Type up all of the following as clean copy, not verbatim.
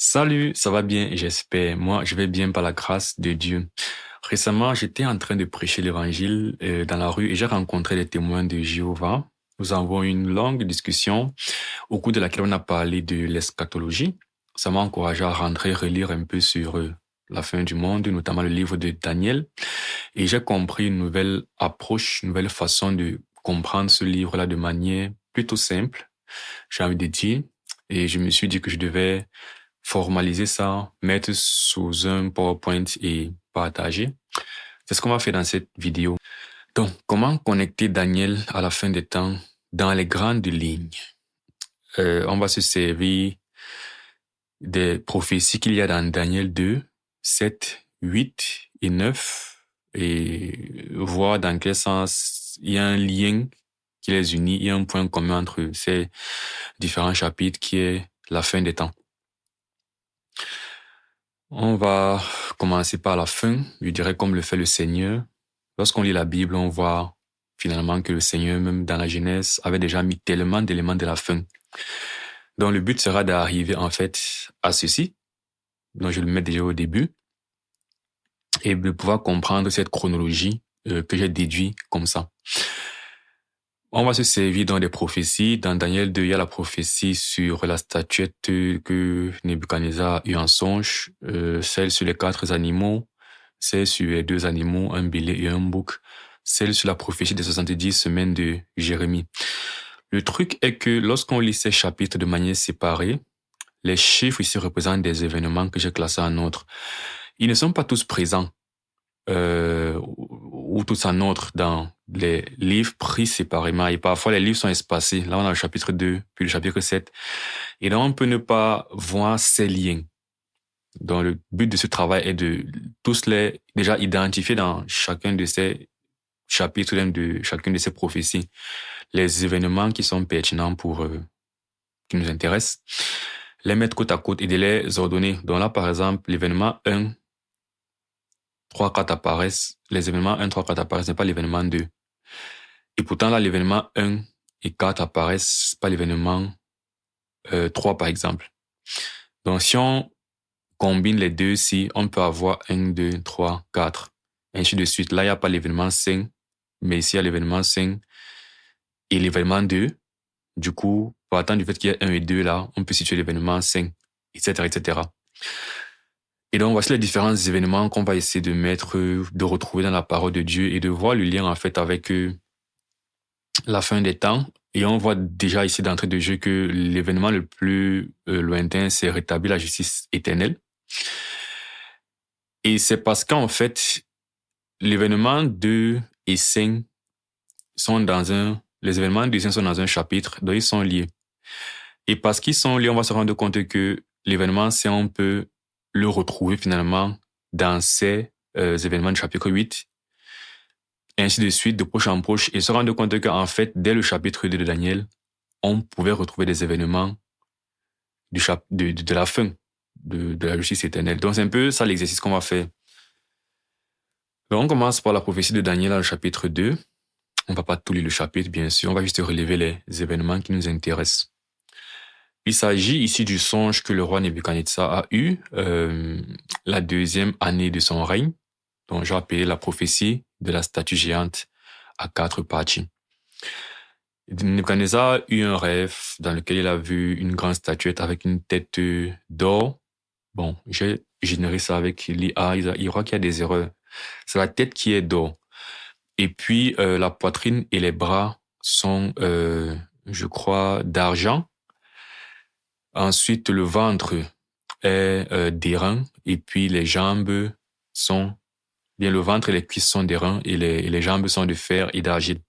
Salut, ça va bien, j'espère. Moi, je vais bien par la grâce de Dieu. Récemment, j'étais en train de prêcher l'évangile dans la rue et j'ai rencontré des témoins de Jéhovah. Nous avons eu une longue discussion au cours de laquelle on a parlé de l'eschatologie. Ça m'a encouragé à rentrer et relire un peu sur la fin du monde, notamment le livre de Daniel. Et j'ai compris une nouvelle approche, une nouvelle façon de comprendre ce livre-là de manière plutôt simple, j'ai envie de dire. Et je me suis dit que je devais formaliser ça, mettre sous un PowerPoint et partager. C'est ce qu'on va faire dans cette vidéo. Donc, comment connecter Daniel à la fin des temps dans les grandes lignes? On va se servir des prophéties qu'il y a dans Daniel 2, 7, 8 et 9 et voir dans quel sens il y a un lien qui les unit, il y a un point commun entre ces différents chapitres qui est la fin des temps. On va commencer par la fin, je dirais comme le fait le Seigneur. Lorsqu'on lit la Bible, on voit finalement que le Seigneur, même dans la Genèse, avait déjà mis tellement d'éléments de la fin. Donc le but sera d'arriver en fait à ceci, donc je le mets déjà au début, et de pouvoir comprendre cette chronologie que j'ai déduit comme ça. On va se servir dans des prophéties. Dans Daniel 2, il y a la prophétie sur la statuette que Nebuchadnezzar a eu en songe, celle sur les 4 animaux, celle sur les 2 animaux, un bélier et un bouc, celle sur la prophétie des 70 semaines de Jérémie. Le truc est que lorsqu'on lit ces chapitres de manière séparée, les chiffres ici représentent des événements que j'ai classés en ordre. Ils ne sont pas tous présents ou tous en ordre dans les livres pris séparément. Et parfois, les livres sont espacés. Là, on a le chapitre 2, puis le chapitre 7. Et donc, on peut ne pas voir ces liens. Donc, le but de ce travail est de tous les déjà identifier dans chacun de ces chapitres, de chacune de ces prophéties, les événements qui sont pertinents pour qui nous intéressent, les mettre côte à côte et de les ordonner. Donc là, par exemple, l'événement 1, 3, 4 apparaissent. Les événements 1, 3, 4 apparaissent, n'est pas l'événement 2. Et pourtant, là, l'événement 1 et 4 apparaissent, pas l'événement 3, par exemple. Donc, si on combine les deux, si on peut avoir 1, 2, 3, 4, ainsi de suite. Là, il n'y a pas l'événement 5, mais ici, il y a l'événement 5 et l'événement 2. Du coup, partant du fait qu'il y a 1 et 2 là, on peut situer l'événement 5, etc., etc. Et donc, voici les différents événements qu'on va essayer de mettre, de retrouver dans la parole de Dieu et de voir le lien, en fait, avec la fin des temps. Et on voit déjà ici d'entrée de jeu que l'événement le plus lointain, c'est rétablir la justice éternelle. Et c'est parce qu'en fait, l'événement 2 et 5 les événements 2 et 5 sont dans un chapitre, donc ils sont liés. Et parce qu'ils sont liés, on va se rendre compte que l'événement 5, on peut le retrouver finalement dans ces événements du chapitre 8, et ainsi de suite, de proche en proche, et se rendre compte qu'en fait, dès le chapitre 2 de Daniel, on pouvait retrouver des événements de la fin de la justice éternelle. Donc c'est un peu ça l'exercice qu'on va faire. Donc on commence par la prophétie de Daniel dans le chapitre 2. On va pas tout lire le chapitre, bien sûr, on va juste relever les événements qui nous intéressent. Il s'agit ici du songe que le roi Nebuchadnezzar a eu la 2e année de son règne, dont j'ai appelé la prophétie de la statue géante à 4 parties. Nebuchadnezzar a eu un rêve dans lequel il a vu une grande statuette avec une tête d'or. Bon, j'ai généré ça avec l'IA, il croit qu'il y a des erreurs. C'est la tête qui est d'or. Et puis, la poitrine et les bras sont, je crois, d'argent. Ensuite, le ventre est d'airain et puis les jambes sont, bien le ventre et les cuisses sont d'airain et les jambes sont de fer et d'argile.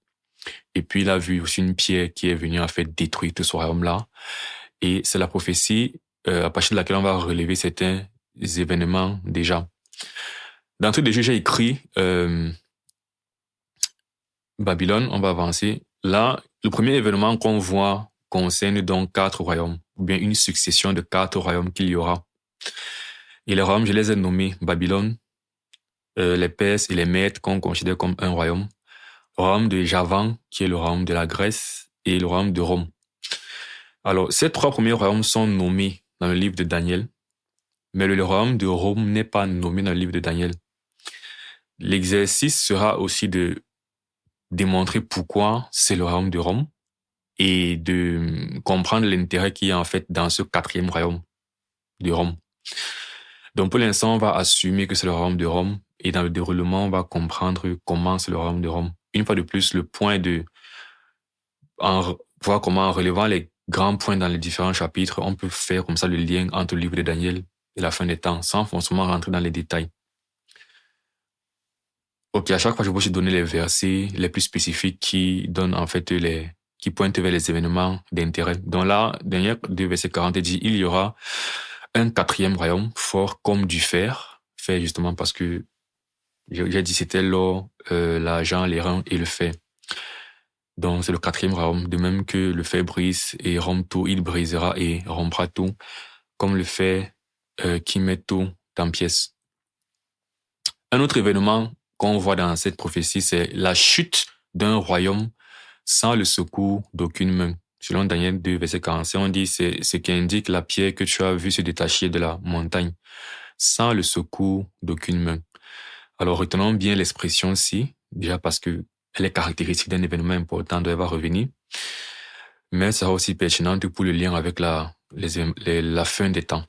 Et puis il a vu aussi une pierre qui est venue en fait détruire tout ce royaume-là. Et c'est la prophétie à partir de laquelle on va relever certains événements déjà. Dans tout déjà, j'ai écrit Babylone, on va avancer. Là, le premier événement qu'on voit concerne donc 4 royaumes, ou bien une succession de 4 royaumes qu'il y aura. Et les royaumes, je les ai nommés Babylone, les Perses et les Mèdes qu'on considère comme un royaume, le royaume de Javan, qui est le royaume de la Grèce, et le royaume de Rome. Alors, ces 3 premiers royaumes sont nommés dans le livre de Daniel. mais le royaume de Rome n'est pas nommé dans le livre de Daniel. L'exercice sera aussi de démontrer pourquoi c'est le royaume de Rome et de comprendre l'intérêt qu'il y a en fait dans ce quatrième royaume de Rome. Donc pour l'instant, on va assumer que c'est le royaume de Rome et dans le déroulement, on va comprendre comment c'est le royaume de Rome. Une fois de plus, le point de voir comment en relevant les grands points dans les différents chapitres, on peut faire comme ça le lien entre le livre de Daniel et la fin des temps, sans forcément rentrer dans les détails. Ok, à chaque fois, je vais aussi donner les versets les plus spécifiques qui donnent en fait qui pointent vers les événements d'intérêt. Donc là, Daniel 2, verset 40 dit, il y aura un quatrième royaume fort comme du fer, fait justement parce que j'ai dit c'était l'or, l'argent, l'airain et le fer. Donc c'est le quatrième royaume, de même que le fer brise et rompt tout, il brisera et rompra tout, comme le fer qui met tout en pièces. Un autre événement qu'on voit dans cette prophétie, c'est la chute d'un royaume sans le secours d'aucune main. Selon Daniel 2, verset 45, on dit c'est ce qui indique la pierre que tu as vue se détacher de la montagne, sans le secours d'aucune main. Alors retenons bien l'expression-ci, déjà parce que elle est caractéristique d'un événement important dont elle va revenir, mais ça sera aussi pertinente pour le lien avec la fin des temps.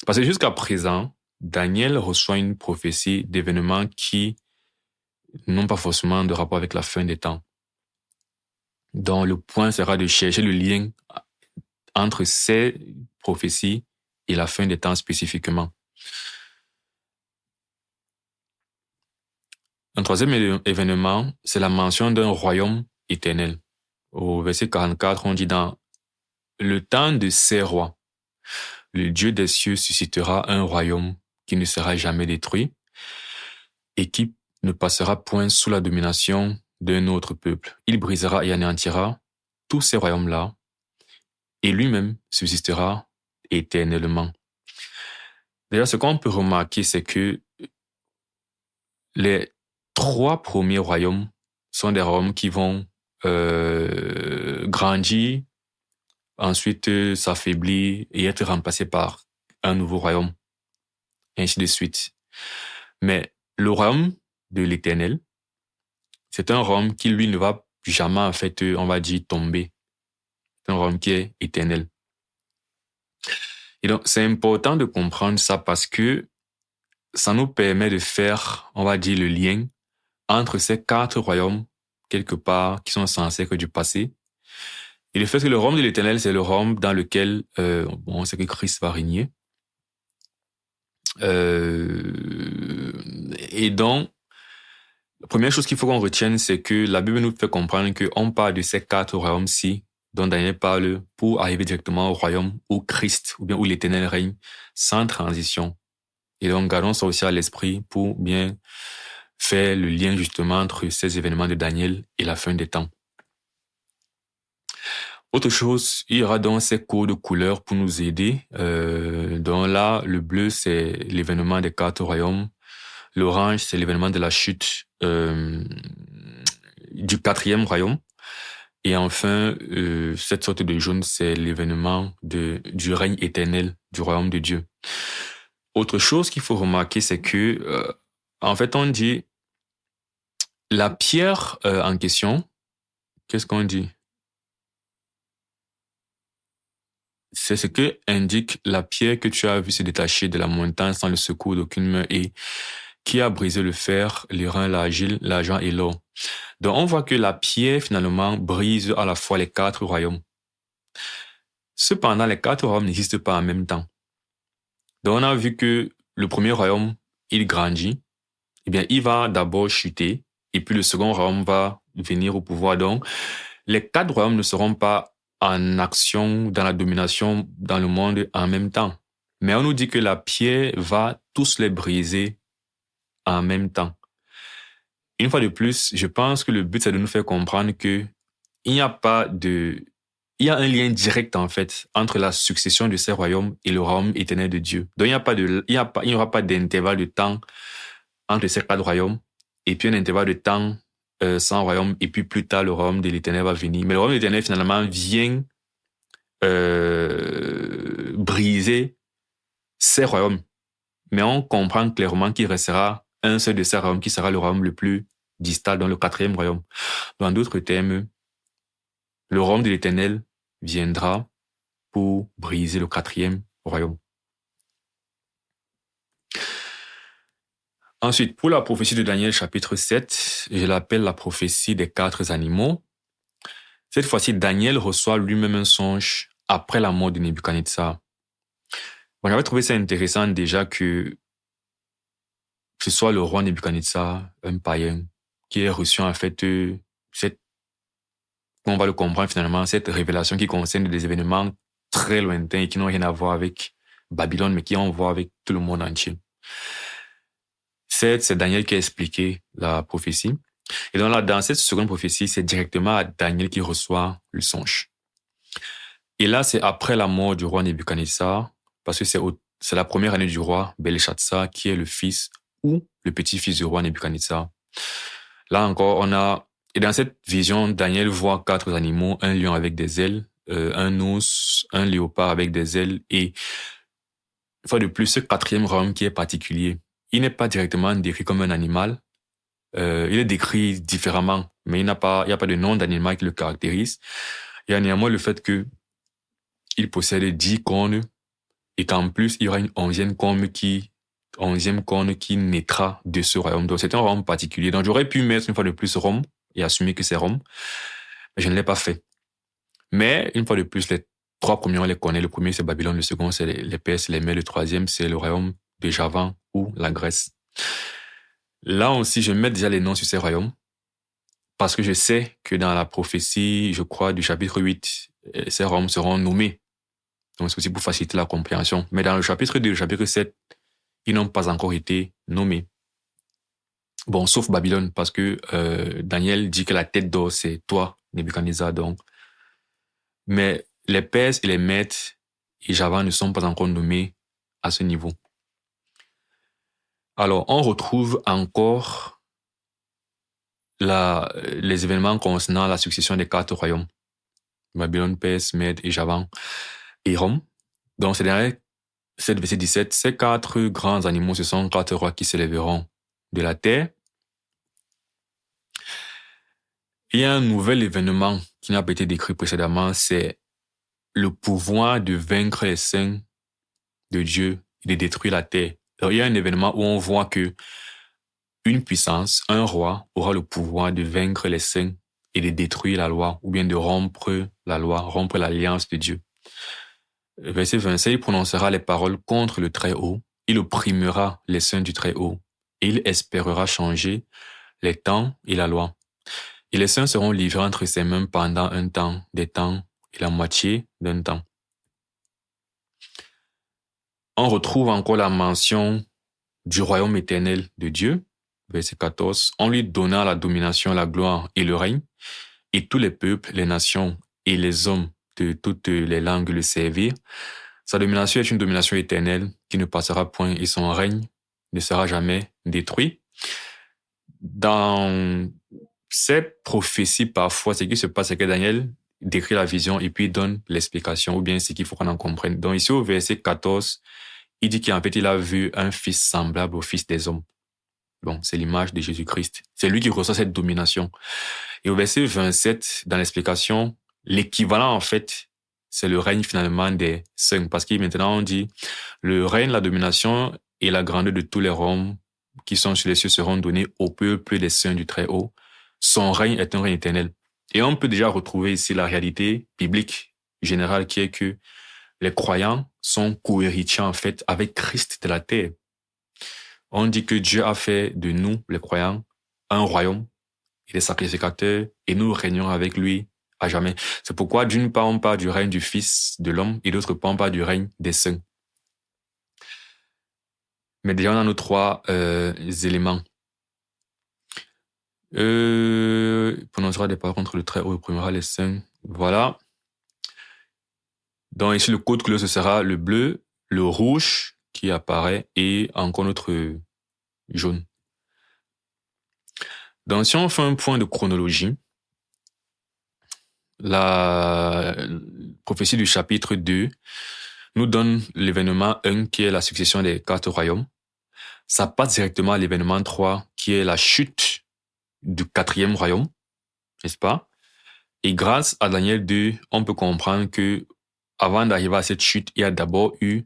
Parce que jusqu'à présent, Daniel reçoit une prophétie d'événements qui n'ont pas forcément de rapport avec la fin des temps. Donc le point sera de chercher le lien entre ces prophéties et la fin des temps spécifiquement. Un troisième événement, c'est la mention d'un royaume éternel. Au verset 44, on dit dans le temps de ces rois, le Dieu des cieux suscitera un royaume qui ne sera jamais détruit et qui ne passera point sous la domination d'un autre peuple. Il brisera et anéantira tous ces royaumes-là et lui-même subsistera éternellement. D'ailleurs, ce qu'on peut remarquer, c'est que les 3 premiers royaumes sont des royaumes qui vont grandir, ensuite s'affaiblir et être remplacés par un nouveau royaume, et ainsi de suite. Mais le royaume de l'Éternel, c'est un royaume qui, lui, ne va jamais, en fait, on va dire, tomber. C'est un royaume qui est éternel. Et donc, c'est important de comprendre ça parce que ça nous permet de faire, on va dire, le lien entre ces 4 royaumes, quelque part, qui sont censés être du passé, et le fait que le royaume de l'Éternel, c'est le royaume dans lequel, c'est que Christ va régner. Et donc, la première chose qu'il faut qu'on retienne, c'est que la Bible nous fait comprendre qu'on parle de ces 4 royaumes-ci, dont Daniel parle, pour arriver directement au royaume où Christ, ou bien où l'Éternel règne, sans transition. Et donc, gardons ça aussi à l'esprit pour bien faire le lien justement entre ces événements de Daniel et la fin des temps. Autre chose, il y aura donc ces codes de couleurs pour nous aider. Donc là, le bleu, c'est l'événement des 4 royaumes. L'orange, c'est l'événement de la chute du 4e royaume. Et enfin, cette sorte de jaune, c'est l'événement du règne éternel du royaume de Dieu. Autre chose qu'il faut remarquer, c'est que, en fait, on dit la pierre en question, qu'est-ce qu'on dit? C'est ce que indique la pierre que tu as vue se détacher de la montagne sans le secours d'aucune main et qui a brisé le fer, l'airain, l'argile, l'argent et l'or. Donc on voit que la pierre finalement brise à la fois les 4 royaumes. Cependant, les 4 royaumes n'existent pas en même temps. Donc on a vu que le premier royaume, il grandit, eh bien il va d'abord chuter et puis le second royaume va venir au pouvoir. Donc les 4 royaumes ne seront pas en action dans la domination dans le monde en même temps. Mais on nous dit que la pierre va tous les briser en même temps. Une fois de plus, je pense que le but, c'est de nous faire comprendre que il y a un lien direct, en fait, entre la succession de ces royaumes et le royaume éternel de Dieu. Donc, il n'y aura pas d'intervalle de temps entre ces 4 royaumes et puis un intervalle de temps sans royaume, et puis plus tard, le royaume de l'Éternel va venir. Mais le royaume de l'Éternel, finalement, vient briser ces royaumes. mais on comprend clairement qu'il restera un seul de ces royaumes qui sera le royaume le plus distal, dans le 4e royaume. Dans d'autres termes, le royaume de l'Éternel viendra pour briser le 4e royaume. Ensuite, pour la prophétie de Daniel chapitre 7, je l'appelle la prophétie des 4 animaux. Cette fois-ci, Daniel reçoit lui-même un songe après la mort de Nebuchadnezzar. Bon, j'avais trouvé ça intéressant déjà que ce soit le roi Nebuchadnezzar, un païen, qui ait reçu en fait cette, on va le comprendre finalement, cette révélation qui concerne des événements très lointains et qui n'ont rien à voir avec Babylone, mais qui ont à voir avec tout le monde entier. C'est Daniel qui a expliqué la prophétie. Et donc là, dans cette seconde prophétie, c'est directement Daniel qui reçoit le songe. Et là, c'est après la mort du roi Nebuchadnezzar, parce que c'est la première année du roi Belchatsar, qui est le fils ou le petit-fils du roi Nebuchadnezzar. Là encore, et dans cette vision, Daniel voit 4 animaux, un lion avec des ailes, un ours, un léopard avec des ailes, et une fois de plus, ce 4e royaume qui est particulier, il n'est pas directement décrit comme un animal, il est décrit différemment, mais il n'y a pas de nom d'animal qui le caractérise. Il y a néanmoins le fait que il possède 10 cornes et qu'en plus, il y aura une 11e corne qui naîtra de ce royaume. Donc, c'est un royaume particulier. Donc, j'aurais pu mettre une fois de plus Rome et assumer que c'est Rome, mais je ne l'ai pas fait. Mais, une fois de plus, les 3 premiers, on les connaît. Le premier, c'est Babylone. Le second, c'est les Perses, les Mèdes. Le 3e, c'est le royaume de Javan ou la Grèce. Là aussi, je mets déjà les noms sur ces royaumes parce que je sais que dans la prophétie, je crois, du chapitre 8, ces royaumes seront nommés. Donc, c'est aussi pour faciliter la compréhension. Mais dans le chapitre 2, le chapitre 7, ils n'ont pas encore été nommés. Bon, sauf Babylone, parce que Daniel dit que la tête d'or, c'est toi, Nebuchadnezzar, donc. Mais les Perses et les Mèdes et Javan ne sont pas encore nommés à ce niveau. Alors, on retrouve encore les événements concernant la succession des 4 royaumes. Babylone, Perse, Mèdes et Javan et Rome. Donc, c'est derrière 7, verset 17, ces 4 grands animaux, ce sont 4 rois qui s'élèveront de la terre. Il y a un nouvel événement qui n'a pas été décrit précédemment, c'est le pouvoir de vaincre les saints de Dieu et de détruire la terre. Alors, il y a un événement où on voit que une puissance, un roi, aura le pouvoir de vaincre les saints et de détruire la loi, ou bien de rompre la loi, rompre l'alliance de Dieu. Verset 27, il prononcera les paroles contre le Très-Haut, il opprimera les saints du Très-Haut, et il espérera changer les temps et la loi. Et les saints seront livrés entre ses mains pendant un temps, des temps et la moitié d'un temps. On retrouve encore la mention du royaume éternel de Dieu, verset 14, en lui donnant la domination, la gloire et le règne, et tous les peuples, les nations et les hommes de toutes les langues le servirent. Sa domination est une domination éternelle qui ne passera point et son règne ne sera jamais détruit. Dans ces prophéties, parfois, ce qui se passe, c'est que Daniel décrit la vision et puis donne l'explication, ou bien ce qu'il faut qu'on en comprenne. Donc ici, au verset 14, il dit qu'en fait, il a vu un fils semblable au fils des hommes. Bon, c'est l'image de Jésus-Christ. C'est lui qui reçoit cette domination. Et au verset 27, dans l'explication, l'équivalent, en fait, c'est le règne finalement des saints. Parce que maintenant, on dit, le règne, la domination et la grandeur de tous les royaumes qui sont sur les cieux seront donnés au peuple des saints du Très-Haut. Son règne est un règne éternel. Et on peut déjà retrouver ici la réalité biblique générale qui est que les croyants sont co-héritiers en fait avec Christ de la terre. On dit que Dieu a fait de nous, les croyants, un royaume et des sacrificateurs et nous régnons avec lui à jamais. C'est pourquoi d'une part on parle du règne du Fils de l'homme et d'autre part on parle du règne des saints. Mais déjà on a nos 3 éléments. Prononcera des paroles contre le Très-Haut et opprimera les saints. Voilà. Donc ici le code couleur ce sera le bleu, le rouge qui apparaît et encore notre jaune. Donc si on fait un point de chronologie, la prophétie du chapitre 2 nous donne l'événement 1 qui est la succession des 4 royaumes. ça passe directement à l'événement 3, qui est la chute du 4e royaume, n'est-ce pas? Et grâce à Daniel 2, on peut comprendre que avant d'arriver à cette chute, il y a d'abord eu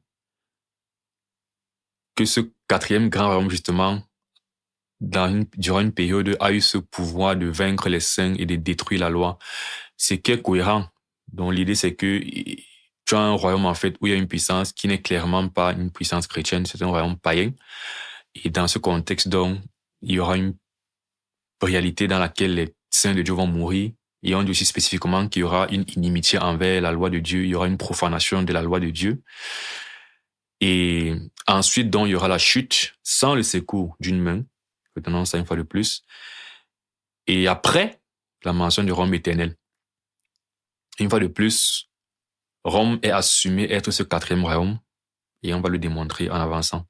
que ce 4e grand royaume, justement, durant une période, a eu ce pouvoir de vaincre les saints et de détruire la loi. C'est qui est cohérent. Donc l'idée, c'est que tu as un royaume, en fait, où il y a une puissance qui n'est clairement pas une puissance chrétienne, c'est un royaume païen. Et dans ce contexte, donc, il y aura une réalité dans laquelle les saints de Dieu vont mourir. Et on dit aussi spécifiquement qu'il y aura une inimitié envers la loi de Dieu, il y aura une profanation de la loi de Dieu. Et ensuite, donc, il y aura la chute sans le secours d'une main. Retenons ça une fois de plus. Et après, la mention du royaume éternel. Une fois de plus, Rome est assumé être ce 4e royaume et on va le démontrer en avançant.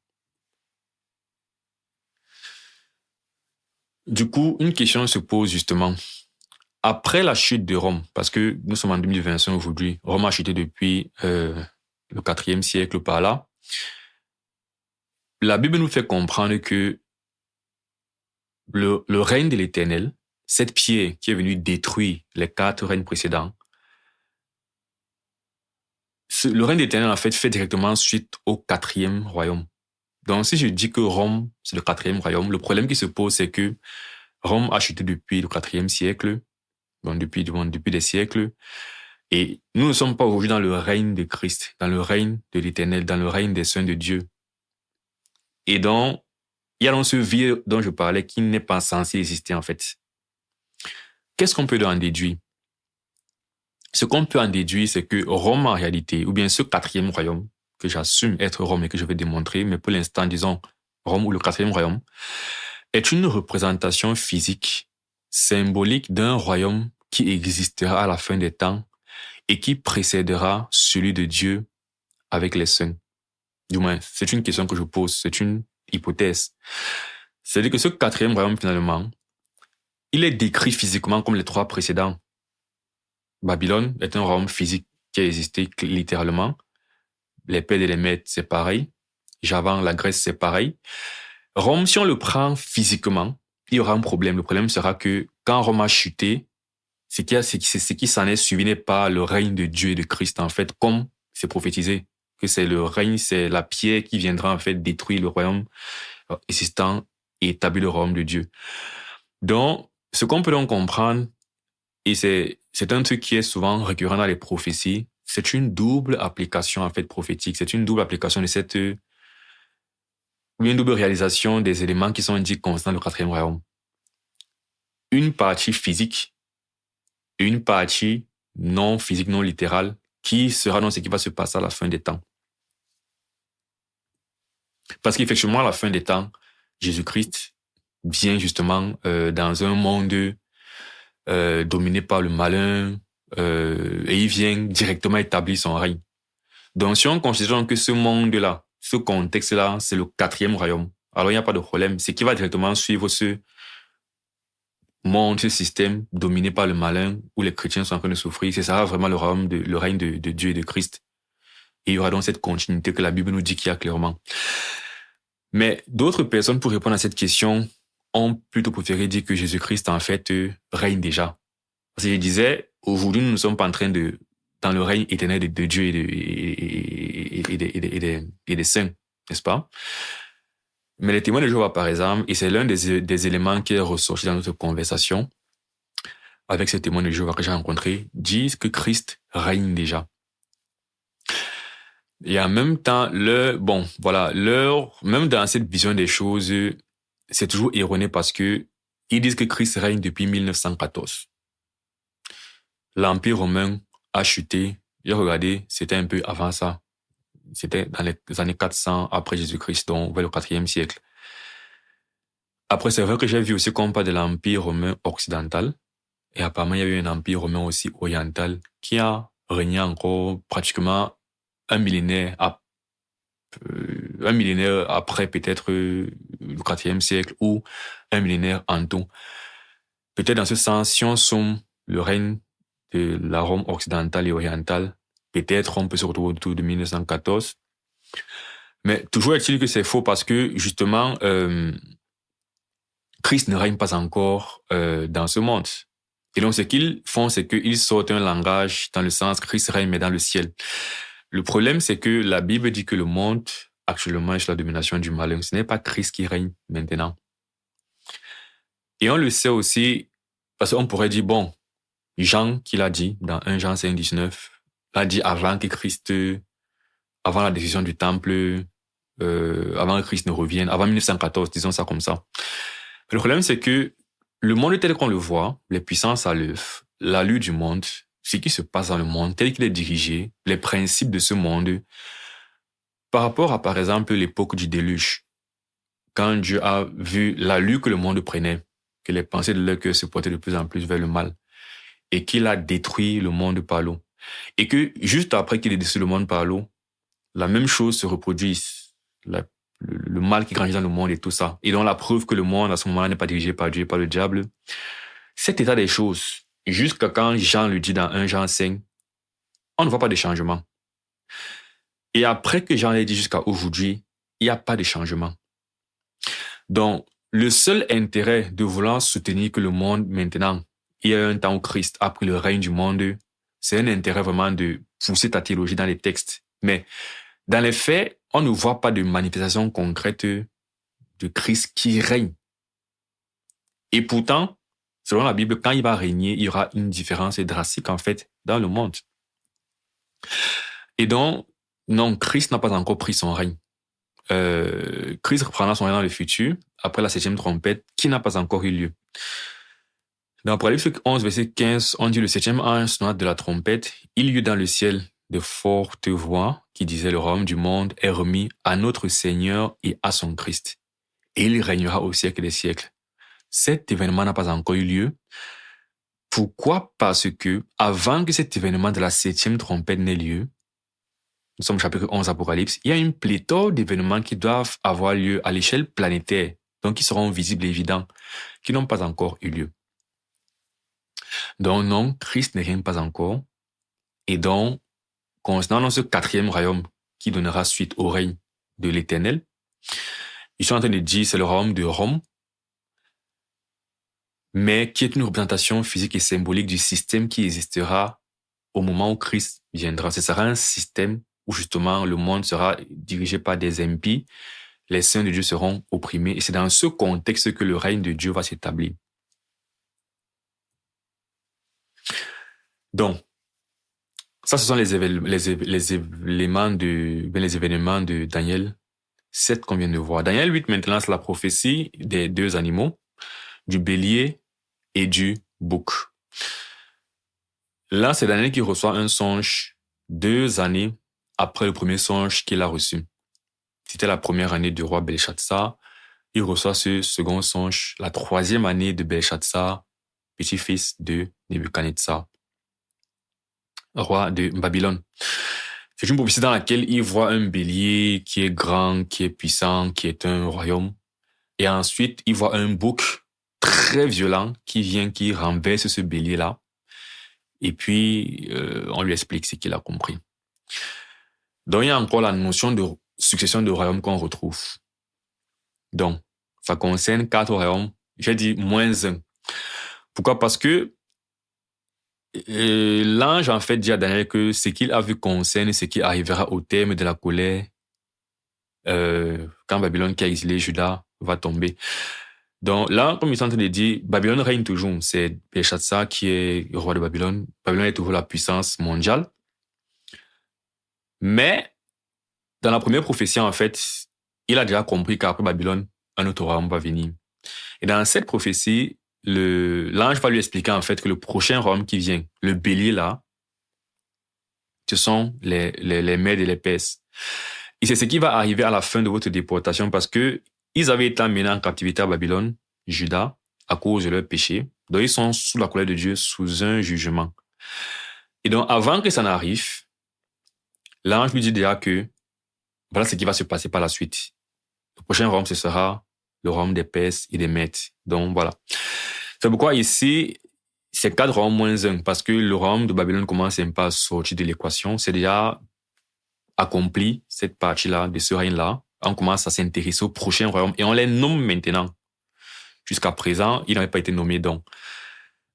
Du coup, une question se pose justement. Après la chute de Rome, parce que nous sommes en 2025 aujourd'hui, Rome a chuté depuis le 4e siècle par là, la Bible nous fait comprendre que le règne de l'Éternel, cette pierre qui est venue détruire les 4 règnes précédents, le règne de l'Éternel, en fait directement suite au 4e royaume. Donc, si je dis que Rome, c'est le 4e royaume, le problème qui se pose, c'est que Rome a chuté depuis le 4e siècle, donc depuis des siècles, et nous ne sommes pas aujourd'hui dans le règne de Christ, dans le règne de l'Éternel, dans le règne des saints de Dieu. Et donc, il y a dans ce vide dont je parlais qui n'est pas censé exister, en fait. Qu'est-ce qu'on peut en déduire? Ce qu'on peut en déduire, c'est que Rome, en réalité, ou bien ce 4e royaume, que j'assume être Rome et que je vais démontrer, mais pour l'instant, disons Rome ou le 4e royaume, est une représentation physique, symbolique d'un royaume qui existera à la fin des temps et qui précédera celui de Dieu avec les saints. Du moins, c'est une question que je pose, c'est une hypothèse. C'est-à-dire que ce 4e royaume, finalement, il est décrit physiquement comme les 3 précédents. Babylone est un royaume physique qui a existé littéralement. Les Pèdes et les Mèdes, c'est pareil. Javan, la Grèce, c'est pareil. Rome, si on le prend physiquement, il y aura un problème. Le problème sera que quand Rome a chuté, ce qui s'en est suivi n'est pas le règne de Dieu et de Christ, en fait, comme c'est prophétisé, que c'est le règne, c'est la pierre qui viendra, en fait, détruire le royaume existant et établir le royaume de Dieu. Donc, ce qu'on peut donc comprendre, et c'est un truc qui est souvent récurrent dans les prophéties, c'est une double application, en fait, prophétique. C'est une double application de une double réalisation des éléments qui sont dits constants dans le 4e royaume. Une partie physique et une partie non physique, non littérale, qui sera dans ce qui va se passer à la fin des temps. Parce qu'effectivement, à la fin des temps, Jésus-Christ vient justement dans un monde dominé par le malin, et il vient directement établir son règne. Donc, si on considère que ce monde-là, ce contexte-là, c'est le 4e royaume, alors il n'y a pas de problème. C'est qui va directement suivre ce monde, ce système dominé par le malin, où les chrétiens sont en train de souffrir. C'est ça vraiment le règne de Dieu et de Christ. Et il y aura donc cette continuité que la Bible nous dit qu'il y a clairement. Mais d'autres personnes, pour répondre à cette question, ont plutôt préféré dire que Jésus-Christ, en fait, règne déjà. Parce que je disais, aujourd'hui, nous ne sommes pas en train dans le règne éternel de Dieu et des saints, n'est-ce pas? Mais les témoins de Jéhovah, par exemple, et c'est l'un des éléments qui est ressorti dans notre conversation avec ces témoins de Jéhovah que j'ai rencontrés, disent que Christ règne déjà. Et en même temps, même dans cette vision des choses, c'est toujours erroné parce que ils disent que Christ règne depuis 1914. L'Empire romain a chuté. J'ai regardé, c'était un peu avant ça. C'était dans les années 400 après Jésus-Christ, donc vers le 4e siècle. Après, c'est vrai que j'ai vu aussi qu'on parle de l'Empire romain occidental. Et apparemment, il y a eu un Empire romain aussi oriental qui a régné encore pratiquement un millénaire après peut-être le 4e siècle ou un millénaire en tout. Peut-être dans ce sens, si on somme le règne de la Rome occidentale et orientale, peut-être on peut se retrouver autour de 1914. Mais toujours est-il que c'est faux parce que, justement, Christ ne règne pas encore dans ce monde. Et donc, ce qu'ils font, c'est qu'ils sortent un langage dans le sens Christ règne, mais dans le ciel. Le problème, c'est que la Bible dit que le monde, actuellement, est sous la domination du malin. Ce n'est pas Christ qui règne maintenant. Et on le sait aussi, parce qu'on pourrait dire, bon, Jean, qui l'a dit dans 1 Jean 5, 19, l'a dit avant que Christ, avant la décision du temple, avant que Christ ne revienne, avant 1914, disons ça comme ça. Le problème, c'est que le monde tel qu'on le voit, les puissances à l'œuvre, l'allure du monde, ce qui se passe dans le monde, tel qu'il est dirigé, les principes de ce monde, par rapport à, par exemple, l'époque du déluge, quand Dieu a vu l'allure que le monde prenait, que les pensées de leur cœur se portaient de plus en plus vers le mal, et qu'il a détruit le monde par l'eau. Et que juste après qu'il ait détruit le monde par l'eau, la même chose se reproduit, le mal qui grandit dans le monde et tout ça. Et donc la preuve que le monde à ce moment-là n'est pas dirigé par Dieu, par le diable. Cet état des choses, jusqu'à quand Jean le dit dans 1 Jean 5, on ne voit pas de changement. Et après que Jean l'ait dit jusqu'à aujourd'hui, il n'y a pas de changement. Donc, le seul intérêt de vouloir soutenir que le monde maintenant, il y a un temps où Christ a pris le règne du monde, c'est un intérêt vraiment de pousser ta théologie dans les textes. Mais dans les faits, on ne voit pas de manifestation concrète de Christ qui règne. Et pourtant, selon la Bible, quand il va régner, il y aura une différence drastique en fait dans le monde. Et donc, non, Christ n'a pas encore pris son règne. Christ reprendra son règne dans le futur, après la 7e trompette, qui n'a pas encore eu lieu. Dans Apocalypse 11, verset 15, on dit le 7e ange sonna de la trompette, il y eut dans le ciel de fortes voix qui disaient le royaume du monde est remis à notre Seigneur et à son Christ. Et il régnera au siècle des siècles. Cet événement n'a pas encore eu lieu. Pourquoi? Parce que avant que cet événement de la 7e trompette n'ait lieu, nous sommes au chapitre 11 Apocalypse, il y a une pléthore d'événements qui doivent avoir lieu à l'échelle planétaire, donc qui seront visibles et évidents, qui n'ont pas encore eu lieu. Donc non, Christ ne règne pas encore. Et donc, concernant ce 4e royaume qui donnera suite au règne de l'Éternel, ils sont en train de dire c'est le royaume de Rome, mais qui est une représentation physique et symbolique du système qui existera au moment où Christ viendra. Ce sera un système où justement le monde sera dirigé par des impies, les saints de Dieu seront opprimés, et c'est dans ce contexte que le règne de Dieu va s'établir. Donc, ça, ce sont les événements de Daniel 7 qu'on vient de voir. Daniel 8, maintenant, c'est la prophétie des 2 animaux, du bélier et du bouc. Là, c'est Daniel qui reçoit un songe 2 années après le premier songe qu'il a reçu. C'était la première année du roi Belshazzar. Il reçoit ce second songe, la 3e année de Belshazzar, petit-fils de Nebuchadnezzar, roi de Babylone. C'est une prophétie dans laquelle il voit un bélier qui est grand, qui est puissant, qui est un royaume. Et ensuite, il voit un bouc très violent qui renverse ce bélier-là. Et puis, on lui explique ce qu'il a compris. Donc, il y a encore la notion de succession de royaumes qu'on retrouve. Donc, ça concerne 4 royaumes. J'ai dit -1. Pourquoi? Parce que l'ange, en fait, dit à Daniel que ce qu'il a vu concerne ce qui arrivera au terme de la colère quand Babylone qui a exilé Juda va tomber. Donc là, comme ils sont en train de dire, Babylone règne toujours. C'est Belshazzar qui est le roi de Babylone. Babylone est toujours la puissance mondiale. Mais dans la première prophétie, en fait, il a déjà compris qu'après Babylone, un autre royaume va venir. Et dans cette prophétie, l'ange va lui expliquer en fait que le prochain royaume qui vient, le bélier là, ce sont les Mèdes et les Perses. Et c'est ce qui va arriver à la fin de votre déportation parce que ils avaient été emmenés en captivité à Babylone, Juda, à cause de leur péché. Donc ils sont sous la colère de Dieu, sous un jugement. Et donc avant que ça n'arrive, l'ange lui dit déjà que voilà ce qui va se passer par la suite. Le prochain royaume, ce sera le royaume des Perses et des Mèdes. Donc voilà. C'est pourquoi ici, c'est 4 royaumes -1, parce que le royaume de Babylone commence un peu à sortir de l'équation. C'est déjà accomplit cette partie-là de ce règne-là, on commence à s'intéresser au prochain royaume et on les nomme maintenant. Jusqu'à présent, ils n'avaient pas été nommés donc.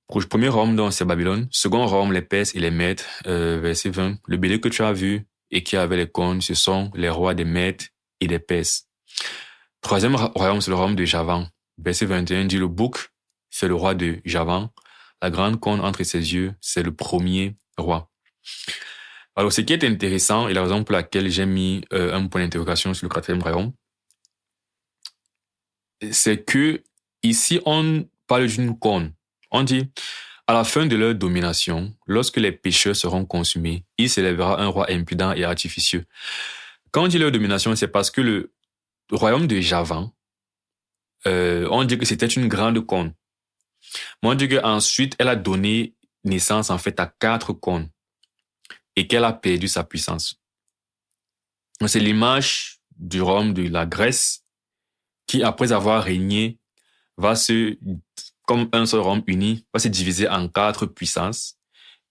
Premier royaume donc c'est Babylone, second royaume les Perses et les Mèdes, verset 20. Le bélier que tu as vu et qui avait les cornes, ce sont les rois des Mèdes et des Perses. Troisième royaume, c'est le royaume de Javan. Verset 21 dit le bouc, c'est le roi de Javan. La grande corne entre ses yeux, c'est le premier roi. Alors, ce qui est intéressant, et la raison pour laquelle j'ai mis un point d'interrogation sur le quatrième royaume, c'est que ici, on parle d'une corne. On dit, à la fin de leur domination, lorsque les pécheurs seront consumés, il s'élèvera un roi impudent et artificieux. Quand on dit leur domination, c'est parce que le royaume de Javan, on dit que c'était une grande corne. Mais on dit qu'ensuite, elle a donné naissance en fait à 4 cornes et qu'elle a perdu sa puissance. Donc, c'est l'image du royaume de la Grèce qui, après avoir régné, va comme un seul royaume uni, va se diviser en 4 puissances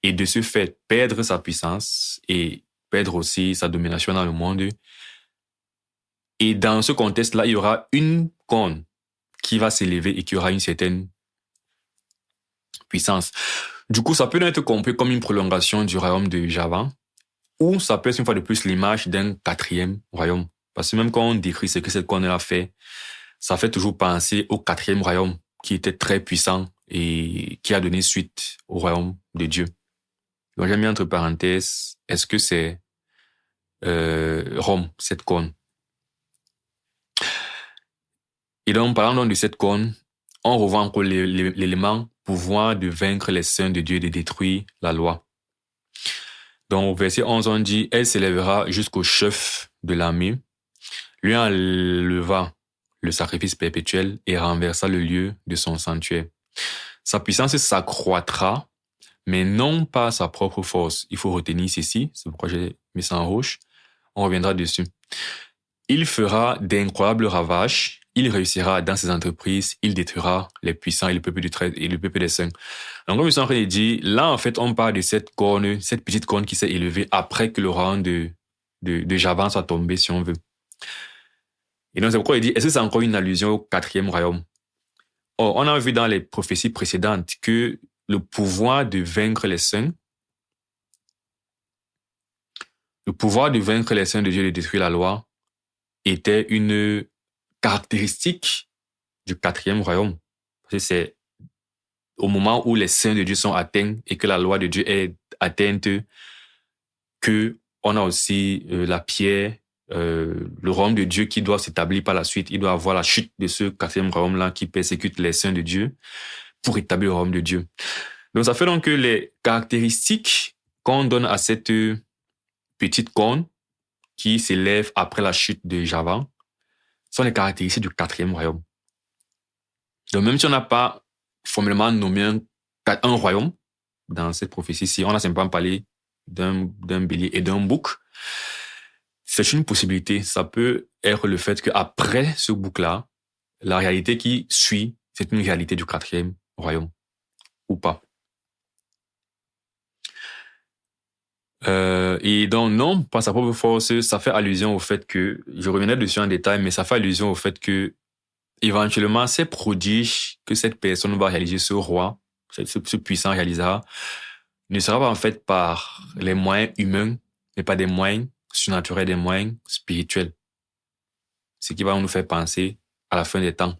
et de ce fait perdre sa puissance et perdre aussi sa domination dans le monde. Et dans ce contexte-là, il y aura une corne qui va s'élever et qui aura une certaine puissance. Du coup, ça peut être compris comme une prolongation du royaume de Javan, ou ça peut être une fois de plus l'image d'un 4e royaume. Parce que même quand on décrit ce que cette corne-là fait, ça fait toujours penser au 4e royaume, qui était très puissant et qui a donné suite au royaume de Dieu. Donc j'ai mis entre parenthèses, est-ce que c'est Rome, cette corne? Et donc, parlant donc de cette corne, on revoit encore l'élément pouvoir de vaincre les saints de Dieu et de détruire la loi. Donc, au verset 11, on dit, elle s'élèvera jusqu'au chef de l'armée, lui enleva le sacrifice perpétuel et renversa le lieu de son sanctuaire. Sa puissance s'accroîtra, mais non pas sa propre force. Il faut retenir ceci, c'est pourquoi j'ai mis ça en rouge. On reviendra dessus. Il fera d'incroyables ravages, il réussira dans ses entreprises, il détruira les puissants et le peuple des saints. Donc, comme je suis en train de dire, là, en fait, on parle de cette corne, cette petite corne qui s'est élevée après que le royaume de Javan soit tombé, si on veut. Et donc, c'est pourquoi il dit, est-ce que c'est encore une allusion au 4e royaume? Or, on a vu dans les prophéties précédentes que le pouvoir de vaincre les saints, de Dieu et de détruire la loi, était une caractéristique du 4e royaume. Parce que c'est au moment où les saints de Dieu sont atteints et que la loi de Dieu est atteinte que on a aussi la pierre, le royaume de Dieu qui doit s'établir par la suite. Il doit avoir la chute de ce 4e royaume-là qui persécute les saints de Dieu pour établir le royaume de Dieu. Donc ça fait donc que les caractéristiques qu'on donne à cette petite corne qui s'élève après la chute de Javan sont les caractéristiques du 4e royaume. Donc même si on n'a pas formellement nommé un royaume dans cette prophétie-ci, on a simplement parlé d'un bélier et d'un bouc, c'est une possibilité. Ça peut être le fait qu'après ce bouc-là, la réalité qui suit, c'est une réalité du 4e royaume, ou pas. Et donc non, par sa propre force, ça fait allusion au fait que, je reviendrai dessus en détail, mais ça fait allusion au fait que éventuellement ces prodiges que cette personne va réaliser, ce roi, ce puissant réalisera, ne sera pas en fait par les moyens humains, mais par des moyens surnaturels, des moyens spirituels. Ce qui va nous faire penser à la fin des temps.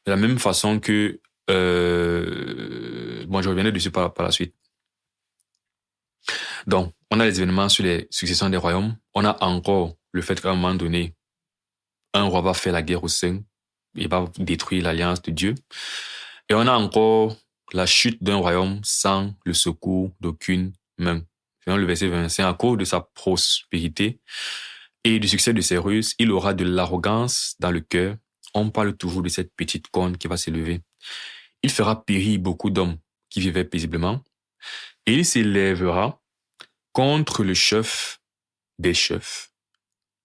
De la même façon que, je reviendrai dessus par la suite. Donc, on a les événements sur les successions des royaumes. On a encore le fait qu'à un moment donné, un roi va faire la guerre aux saints. Il va détruire l'alliance de Dieu. Et on a encore la chute d'un royaume sans le secours d'aucune main. Selon le verset 25, à cause de sa prospérité et du succès de ses ruses, il aura de l'arrogance dans le cœur. On parle toujours de cette petite corne qui va s'élever. Il fera périr beaucoup d'hommes qui vivaient paisiblement et il s'élèvera contre le chef des chefs,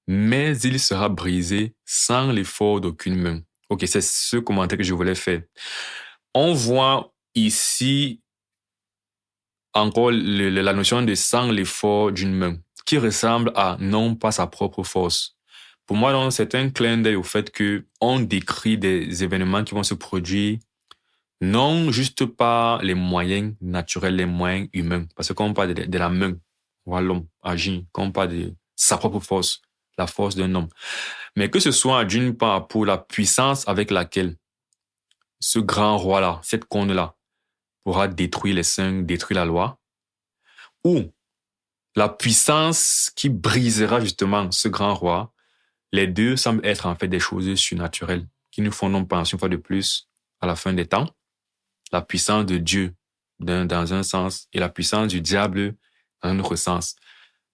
mais il sera brisé sans l'effort d'aucune main. Ok, c'est ce commentaire que je voulais faire. On voit ici encore la notion de sans l'effort d'une main, qui ressemble à non pas sa propre force. Pour moi, donc, c'est un clin d'œil au fait que on décrit des événements qui vont se produire non juste par les moyens naturels, les moyens humains. Parce que quand on parle de la main, voilà, l'homme agit, quand on parle de sa propre force, la force d'un homme. Mais que ce soit d'une part pour la puissance avec laquelle ce grand roi-là, cette corne-là, pourra détruire les saints, détruire la loi, ou la puissance qui brisera justement ce grand roi, les deux semblent être en fait des choses surnaturelles qui nous font donc penser une fois de plus à la fin des temps, la puissance de Dieu dans un sens et la puissance du diable dans un autre sens.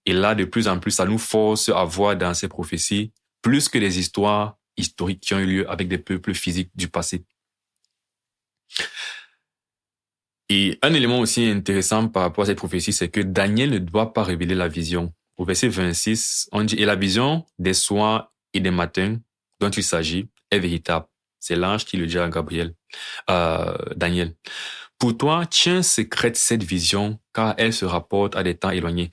Et là, de plus en plus, ça nous force à voir dans ces prophéties plus que des histoires historiques qui ont eu lieu avec des peuples physiques du passé. Et un élément aussi intéressant par rapport à cette prophétie, c'est que Daniel ne doit pas révéler la vision. Au verset 26, on dit « Et la vision des soirs et des matins dont il s'agit est véritable. » C'est l'ange qui le dit à Daniel. « Pour toi, tiens secrète cette vision, car elle se rapporte à des temps éloignés. »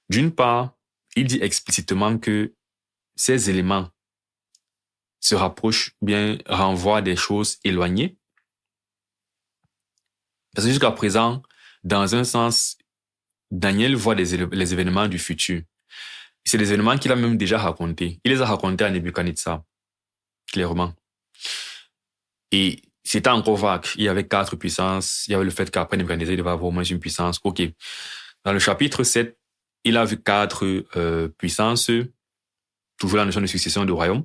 D'une part, il dit explicitement que ces éléments se rapprochent, bien renvoient à des choses éloignées. Parce que jusqu'à présent, dans un sens, Daniel voit les événements du futur. C'est des événements qu'il a même déjà racontés. Il les a racontés à Nebuchadnezzar, clairement. Et c'était encore vague. Il y avait 4 puissances. Il y avait le fait qu'après Nebuchadnezzar, il devait avoir au moins une puissance. OK. Dans le chapitre 7, il a vu 4 puissances, toujours la notion de succession de royaume.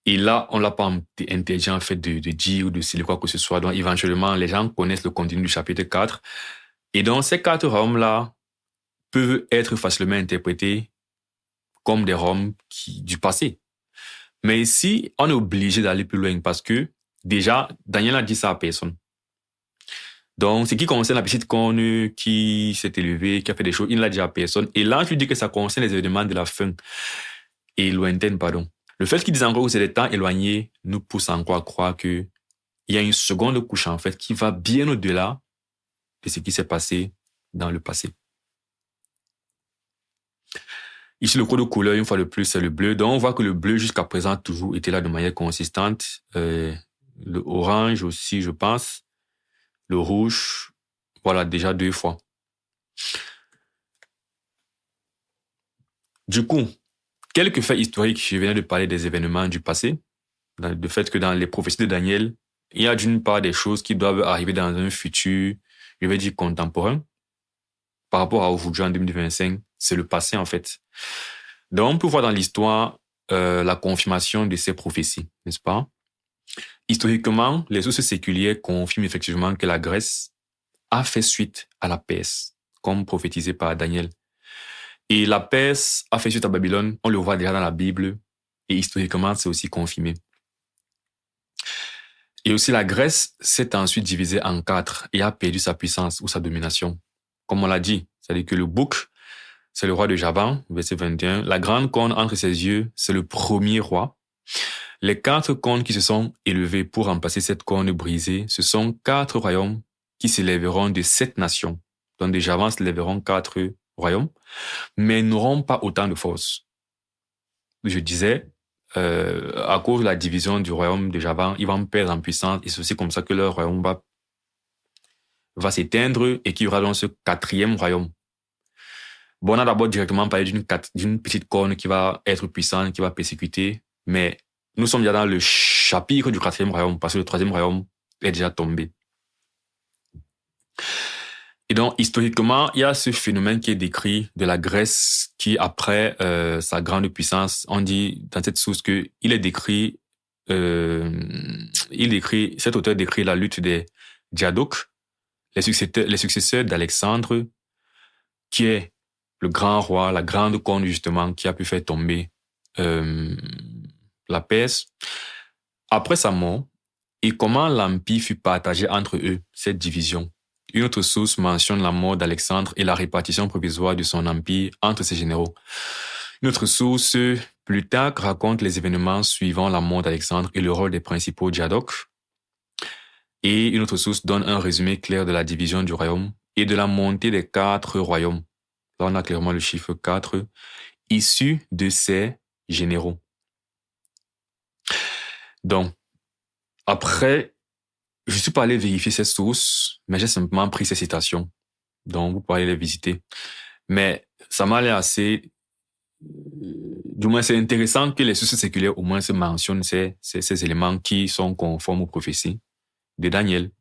Et là, on l'a pas intelligent en fait de dire ou de citer quoi que ce soit. Donc, éventuellement, les gens connaissent le contenu du chapitre 4. Et donc, ces 4 royaumes-là peuvent être facilement interprétés comme des royaumes du passé. Mais ici, on est obligé d'aller plus loin parce que, déjà, Daniel a dit ça à personne. Donc, ce qui concerne la petite corne qui s'est élevée, qui a fait des choses, il ne l'a dit à personne. Et là, je lui dis que ça concerne les événements de la fin et lointaine, pardon. Le fait qu'ils disent encore que c'est des temps éloignés nous pousse encore à croire qu'il y a une seconde couche, en fait, qui va bien au-delà de ce qui s'est passé dans le passé. Ici, le code de couleur, une fois de plus, c'est le bleu. Donc, on voit que le bleu, jusqu'à présent, toujours été là de manière consistante. Le orange aussi, je pense. Le rouge, voilà, déjà 2 fois. Du coup, quelques faits historiques, je viens de parler des événements du passé, le fait que dans les prophéties de Daniel, il y a d'une part des choses qui doivent arriver dans un futur, je vais dire contemporain, par rapport à aujourd'hui en 2025, c'est le passé en fait. Donc on peut voir dans l'histoire la confirmation de ces prophéties, n'est-ce pas? Historiquement, les sources séculières confirment effectivement que la Grèce a fait suite à la Perse, comme prophétisé par Daniel. Et la Perse a fait suite à Babylone, on le voit déjà dans la Bible, et historiquement, c'est aussi confirmé. Et aussi, la Grèce s'est ensuite divisée en 4 et a perdu sa puissance ou sa domination. Comme on l'a dit, c'est-à-dire que le bouc, c'est le roi de Javan, verset 21. La grande corne entre ses yeux, c'est le premier roi. Les 4 cornes qui se sont élevées pour remplacer cette corne brisée, ce sont 4 royaumes qui s'élèveront de 7 nations. Donc, de Javan s'élèveront 4 royaumes, mais n'auront pas autant de force. Je disais, à cause de la division du royaume de Javan, ils vont perdre en puissance et c'est aussi comme ça que leur royaume va s'éteindre et qu'il y aura donc ce 4e royaume. Bon, on a d'abord directement parlé d'une petite corne qui va être puissante, qui va persécuter, mais nous sommes déjà dans le chapitre du 4e royaume parce que le 3e royaume est déjà tombé. Et donc, historiquement, il y a ce phénomène qui est décrit de la Grèce qui, après sa grande puissance, on dit dans cette source que cet auteur décrit la lutte des Diadoques, les successeurs d'Alexandre, qui est le grand roi, la grande corne justement, qui a pu faire tomber la Perse. Après sa mort, et comment l'empire fut partagé entre eux, cette division. Une autre source mentionne la mort d'Alexandre et la répartition provisoire de son empire entre ses généraux. Une autre source, Plutarque, raconte les événements suivant la mort d'Alexandre et le rôle des principaux diadoques. Et une autre source donne un résumé clair de la division du royaume et de la montée des 4 royaumes. Là, on a clairement le chiffre 4, issu de ses généraux. Donc, après, je suis pas allé vérifier ces sources, mais j'ai simplement pris ces citations. Donc, vous pouvez aller les visiter. Mais ça m'a l'air assez... Du moins, c'est intéressant que les sources séculaires au moins se mentionnent ces éléments qui sont conformes aux prophéties de Daniel.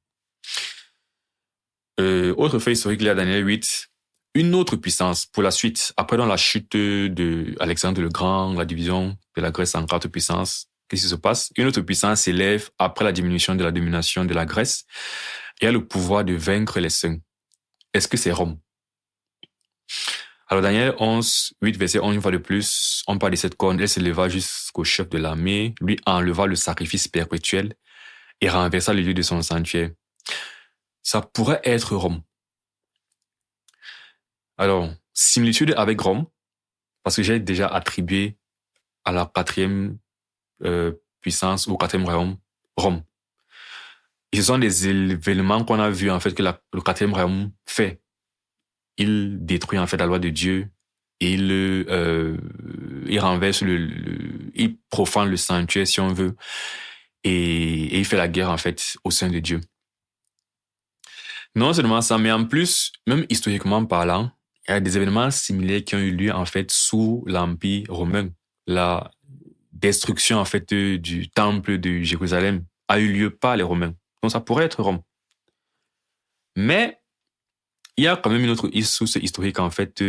Autre fait historique, il y a Daniel 8. Une autre puissance pour la suite. Après, dans la chute de Alexandre le Grand, la division de la Grèce en 4 puissances, qu'est-ce qui se passe? Une autre puissance s'élève après la diminution de la domination de la Grèce et a le pouvoir de vaincre les saints. Est-ce que c'est Rome? Alors, Daniel 11, 8, verset 11, une fois de plus, on parle de cette corne, elle s'éleva jusqu'au chef de l'armée, lui enleva le sacrifice perpétuel et renversa le lieu de son sanctuaire. Ça pourrait être Rome. Alors, similitude avec Rome, parce que j'ai déjà attribué à la 4e puissance ou 4e royaume, Rome. Et ce sont des événements qu'on a vus en fait que le 4e royaume fait. Il détruit en fait la loi de Dieu et il renverse il profane le sanctuaire si on veut et il fait la guerre en fait au sein de Dieu. Non seulement ça, mais en plus, même historiquement parlant, il y a des événements similaires qui ont eu lieu en fait sous l'Empire romain. La destruction en fait du temple de Jérusalem a eu lieu par les Romains. Donc ça pourrait être Rome. Mais il y a quand même une autre source historique en fait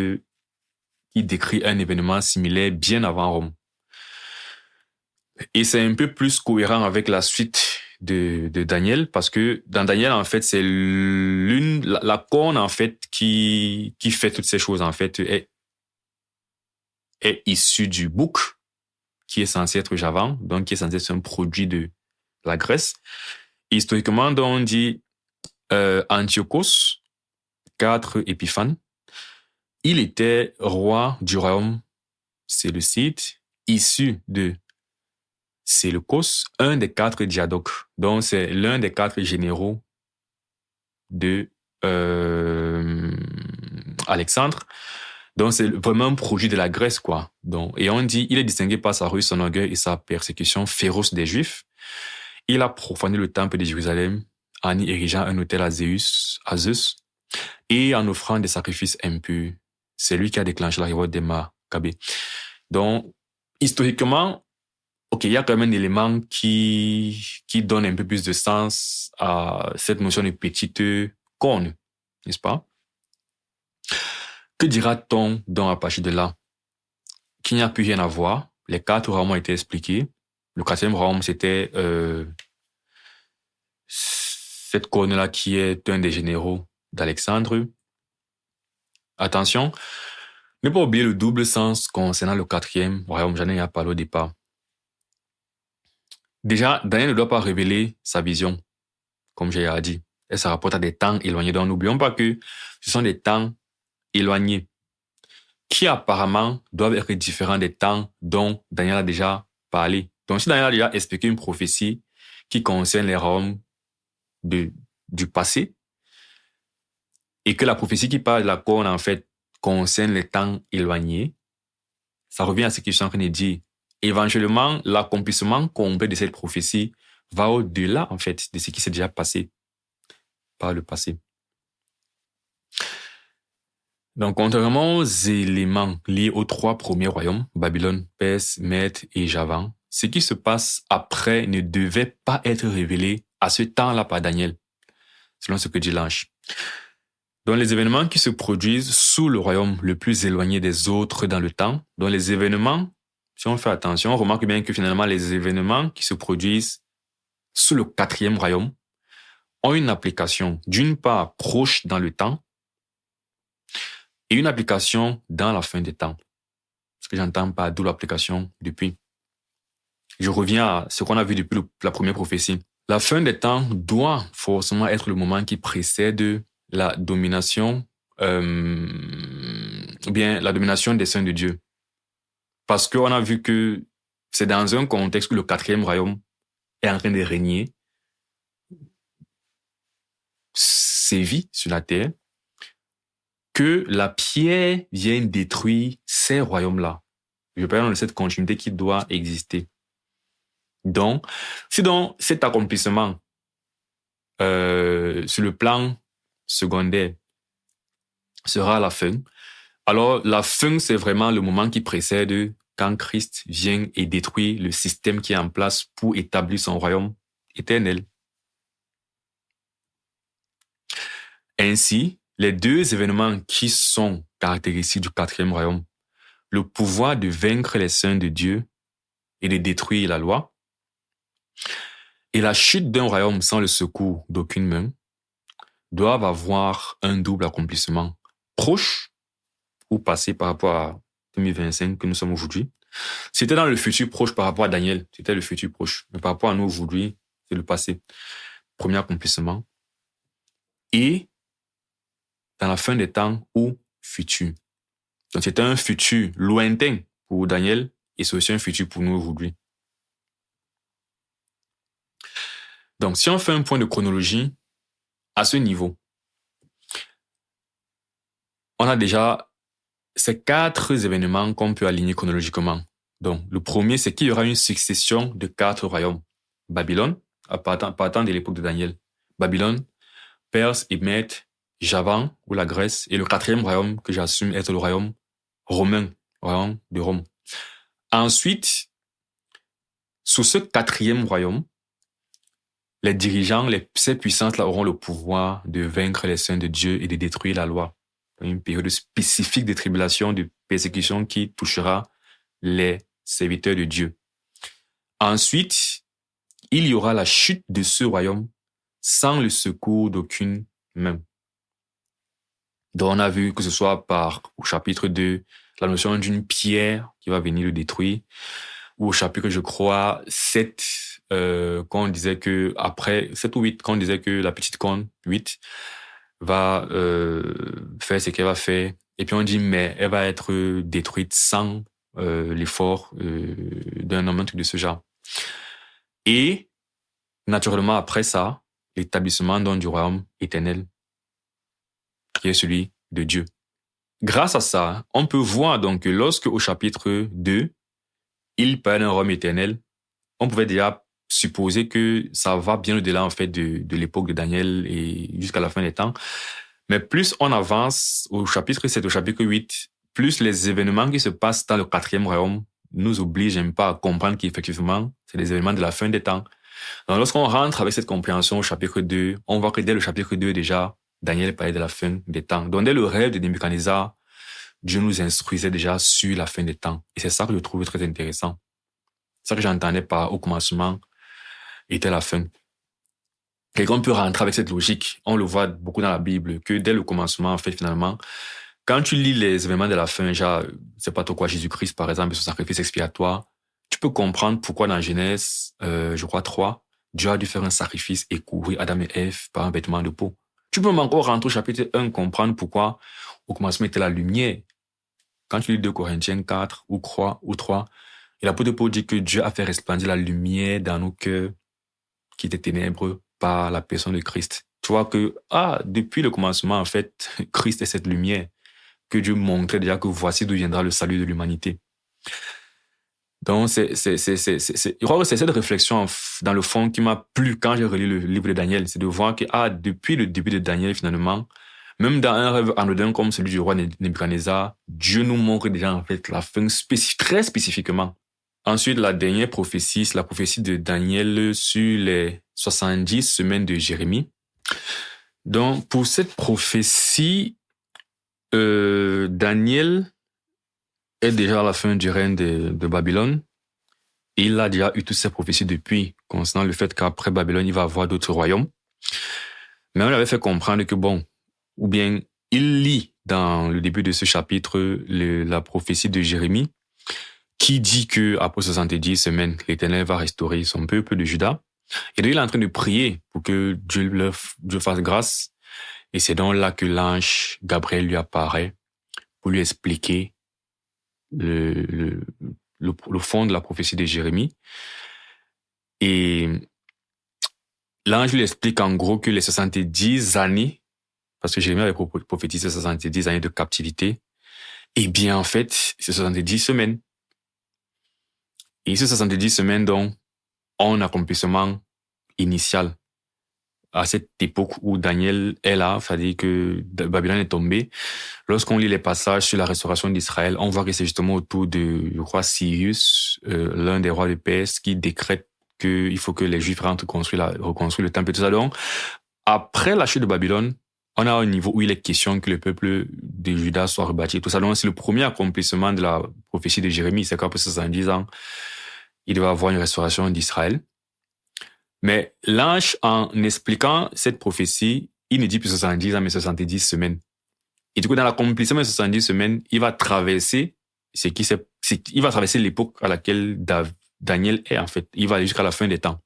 qui décrit un événement similaire bien avant Rome. Et c'est un peu plus cohérent avec la suite de Daniel, parce que dans Daniel, en fait, c'est la corne, en fait, qui fait toutes ces choses, en fait, est issue du bouc, qui est censé être Javan, donc qui est censé être un produit de la Grèce. Et historiquement, donc, on dit Antiochos, 4 Épiphanes, il était roi du royaume séleucide, issu de Séleucos, un des 4 diadoques. Donc, c'est l'un des 4 généraux de Alexandre. Donc, c'est vraiment un produit de la Grèce, quoi. Donc, et on dit, il est distingué par sa ruse, son orgueil et sa persécution féroce des Juifs. Il a profané le temple de Jérusalem en y érigeant un autel à Zeus, et en offrant des sacrifices impurs. C'est lui qui a déclenché la révolte des Maccabées. Donc, historiquement, ok, il y a quand même un élément qui donne un peu plus de sens à cette notion de petite corne, n'est-ce pas? Que dira-t-on donc à partir de là? Qu'il n'y a plus rien à voir. Les 4 royaumes ont été expliqués. Le 4e royaume, c'était cette corne-là qui est un des généraux d'Alexandre. Attention, ne pas oublier le double sens concernant le 4e royaume. J'en ai parlé au départ. Déjà, Daniel ne doit pas révéler sa vision, comme j'ai dit. Et ça rapporte à des temps éloignés. Donc, n'oublions pas que ce sont des temps éloignés qui apparemment doivent être différents des temps dont Daniel a déjà parlé. Donc, si Daniel a déjà expliqué une prophétie qui concerne les royaumes du passé, et que la prophétie qui parle de la corne, en fait, concerne les temps éloignés, ça revient à ce que je suis en train de dire. Éventuellement, l'accomplissement complet de cette prophétie va au-delà, en fait, de ce qui s'est déjà passé par le passé. Donc, contrairement aux éléments liés aux 3 premiers royaumes, Babylone, Perse, Mède et Javan, ce qui se passe après ne devait pas être révélé à ce temps-là par Daniel, selon ce que dit l'ange. Donc, les événements qui se produisent sous le royaume le plus éloigné des autres dans le temps, donc les événements, si on fait attention, on remarque bien que finalement, les événements qui se produisent sous le 4e royaume ont une application, d'une part, proche dans le temps, et une application dans la fin des temps. Ce que j'entends par d'où l'application depuis. Je reviens à ce qu'on a vu depuis la première prophétie. La fin des temps doit forcément être le moment qui précède la domination, bien la domination des saints de Dieu. Parce qu'on a vu que c'est dans un contexte où le 4e royaume est en train de régner, sévit sur la terre, que la pierre vienne détruire ces royaumes-là. Je parle de cette continuité qui doit exister. Donc, si donc cet accomplissement sur le plan secondaire sera la fin, alors la fin, c'est vraiment le moment qui précède quand Christ vient et détruit le système qui est en place pour établir son royaume éternel. Ainsi, les deux événements qui sont caractéristiques du quatrième royaume, le pouvoir de vaincre les saints de Dieu et de détruire la loi, et la chute d'un royaume sans le secours d'aucune main, doivent avoir un double accomplissement proche ou passé par rapport à 2025 que nous sommes aujourd'hui. C'était dans le futur proche par rapport à Daniel, c'était le futur proche. Mais par rapport à nous aujourd'hui, c'est le passé. Premier accomplissement. Et dans la fin des temps ou futur. Donc c'était un futur lointain pour Daniel et c'est aussi un futur pour nous aujourd'hui. Donc si on fait un point de chronologie à ce niveau, on a déjà ces 4 événements qu'on peut aligner chronologiquement. Donc le premier, c'est qu'il y aura une succession de 4 royaumes. Babylone, partant de l'époque de Daniel. Babylone, Perse et Mède, Javan ou la Grèce, et le 4e royaume que j'assume être le royaume romain, royaume de Rome. Ensuite, sous ce 4e royaume, les dirigeants, ces puissances-là auront le pouvoir de vaincre les saints de Dieu et de détruire la loi. Une période spécifique de tribulation, de persécution qui touchera les serviteurs de Dieu. Ensuite, il y aura la chute de ce royaume sans le secours d'aucune main. Donc on a vu que ce soit au chapitre 2, la notion d'une pierre qui va venir le détruire, ou au chapitre, je crois, 7, quand on disait que après 7 ou 8, quand on disait que la petite corne 8 va faire ce qu'elle va faire, et puis on dit mais elle va être détruite sans l'effort d'un homme, un truc de ce genre. Et naturellement après ça, l'établissement donc du royaume éternel qui est celui de Dieu. Grâce à ça, on peut voir donc que lorsque au chapitre 2, il parle d'un royaume éternel, on pouvait déjà supposer que ça va bien au-delà en fait de l'époque de Daniel et jusqu'à la fin des temps. Mais plus on avance au chapitre 7, au chapitre 8, plus les événements qui se passent dans le 4e royaume nous obligent un peu à comprendre qu'effectivement, c'est des événements de la fin des temps. Donc lorsqu'on rentre avec cette compréhension au chapitre 2, on voit que dès le chapitre 2 déjà, Daniel parlait de la fin des temps. Donc dès le rêve de Nebuchadnezzar, Dieu nous instruisait déjà sur la fin des temps. Et c'est ça que je trouve très intéressant. Ça que j'entendais pas au commencement était la fin. Quelqu'un peut rentrer avec cette logique. On le voit beaucoup dans la Bible, que dès le commencement, en fait, finalement, quand tu lis les événements de la fin, genre, c'est pas trop quoi, Jésus-Christ, par exemple, et son sacrifice expiatoire, tu peux comprendre pourquoi dans Genèse, je crois 3, Dieu a dû faire un sacrifice et couvrir Adam et Ève par un vêtement de peau. Tu peux même encore rentrer au chapitre 1, comprendre pourquoi au commencement était la lumière. Quand tu lis 2 Corinthiens 4 ou 3, et l'apôtre Paul dit que Dieu a fait resplendir la lumière dans nos cœurs qui étaient ténébreux par la personne de Christ. Tu vois que, depuis le commencement, en fait, Christ est cette lumière que Dieu montrait déjà que voici d'où viendra le salut de l'humanité. Donc, je crois que c'est cette réflexion dans le fond qui m'a plu quand j'ai relu le livre de Daniel. C'est de voir que, depuis le début de Daniel, finalement, même dans un rêve anodin comme celui du roi Nebuchadnezzar, Dieu nous montre déjà, en fait, la fin très spécifiquement. Ensuite, la dernière prophétie, c'est la prophétie de Daniel sur les 70 semaines de Jérémie. Donc, pour cette prophétie, Daniel est déjà à la fin du règne de Babylone. Et il a déjà eu toutes ces prophéties depuis, concernant le fait qu'après Babylone, il va avoir d'autres royaumes. Mais on lui avait fait comprendre que ou bien il lit dans le début de ce chapitre la prophétie de Jérémie, qui dit que après 70 semaines, l'Éternel va restaurer son peuple de Juda. Et donc il est en train de prier pour que Dieu fasse grâce. Et c'est donc là que l'ange Gabriel lui apparaît pour lui expliquer le fond de la prophétie de Jérémie. Et l'ange lui explique en gros que les 70 années parce que Jérémie avait prophétisé 70 années de captivité. Eh bien, en fait, c'est 70 semaines. Et ces 70 semaines, donc, ont un accomplissement initial. À cette époque où Daniel est là, c'est-à-dire que Babylone est tombée, lorsqu'on lit les passages sur la restauration d'Israël, on voit que c'est justement autour du roi Cyrus, l'un des rois de Perse, qui décrète qu'il faut que les Juifs rentrent reconstruire le temple et tout ça. Donc, après la chute de Babylone, on a un niveau où il est question que le peuple de Juda soit rebâti. Tout ça, donc, c'est le premier accomplissement de la prophétie de Jérémie. C'est qu'après 70 ans, il doit avoir une restauration d'Israël. Mais l'ange, en expliquant cette prophétie, il ne dit plus 70 ans, mais 70 semaines. Et du coup, dans l'accomplissement de 70 semaines, il va traverser il va traverser l'époque à laquelle Daniel est, en fait. Il va aller jusqu'à la fin des temps.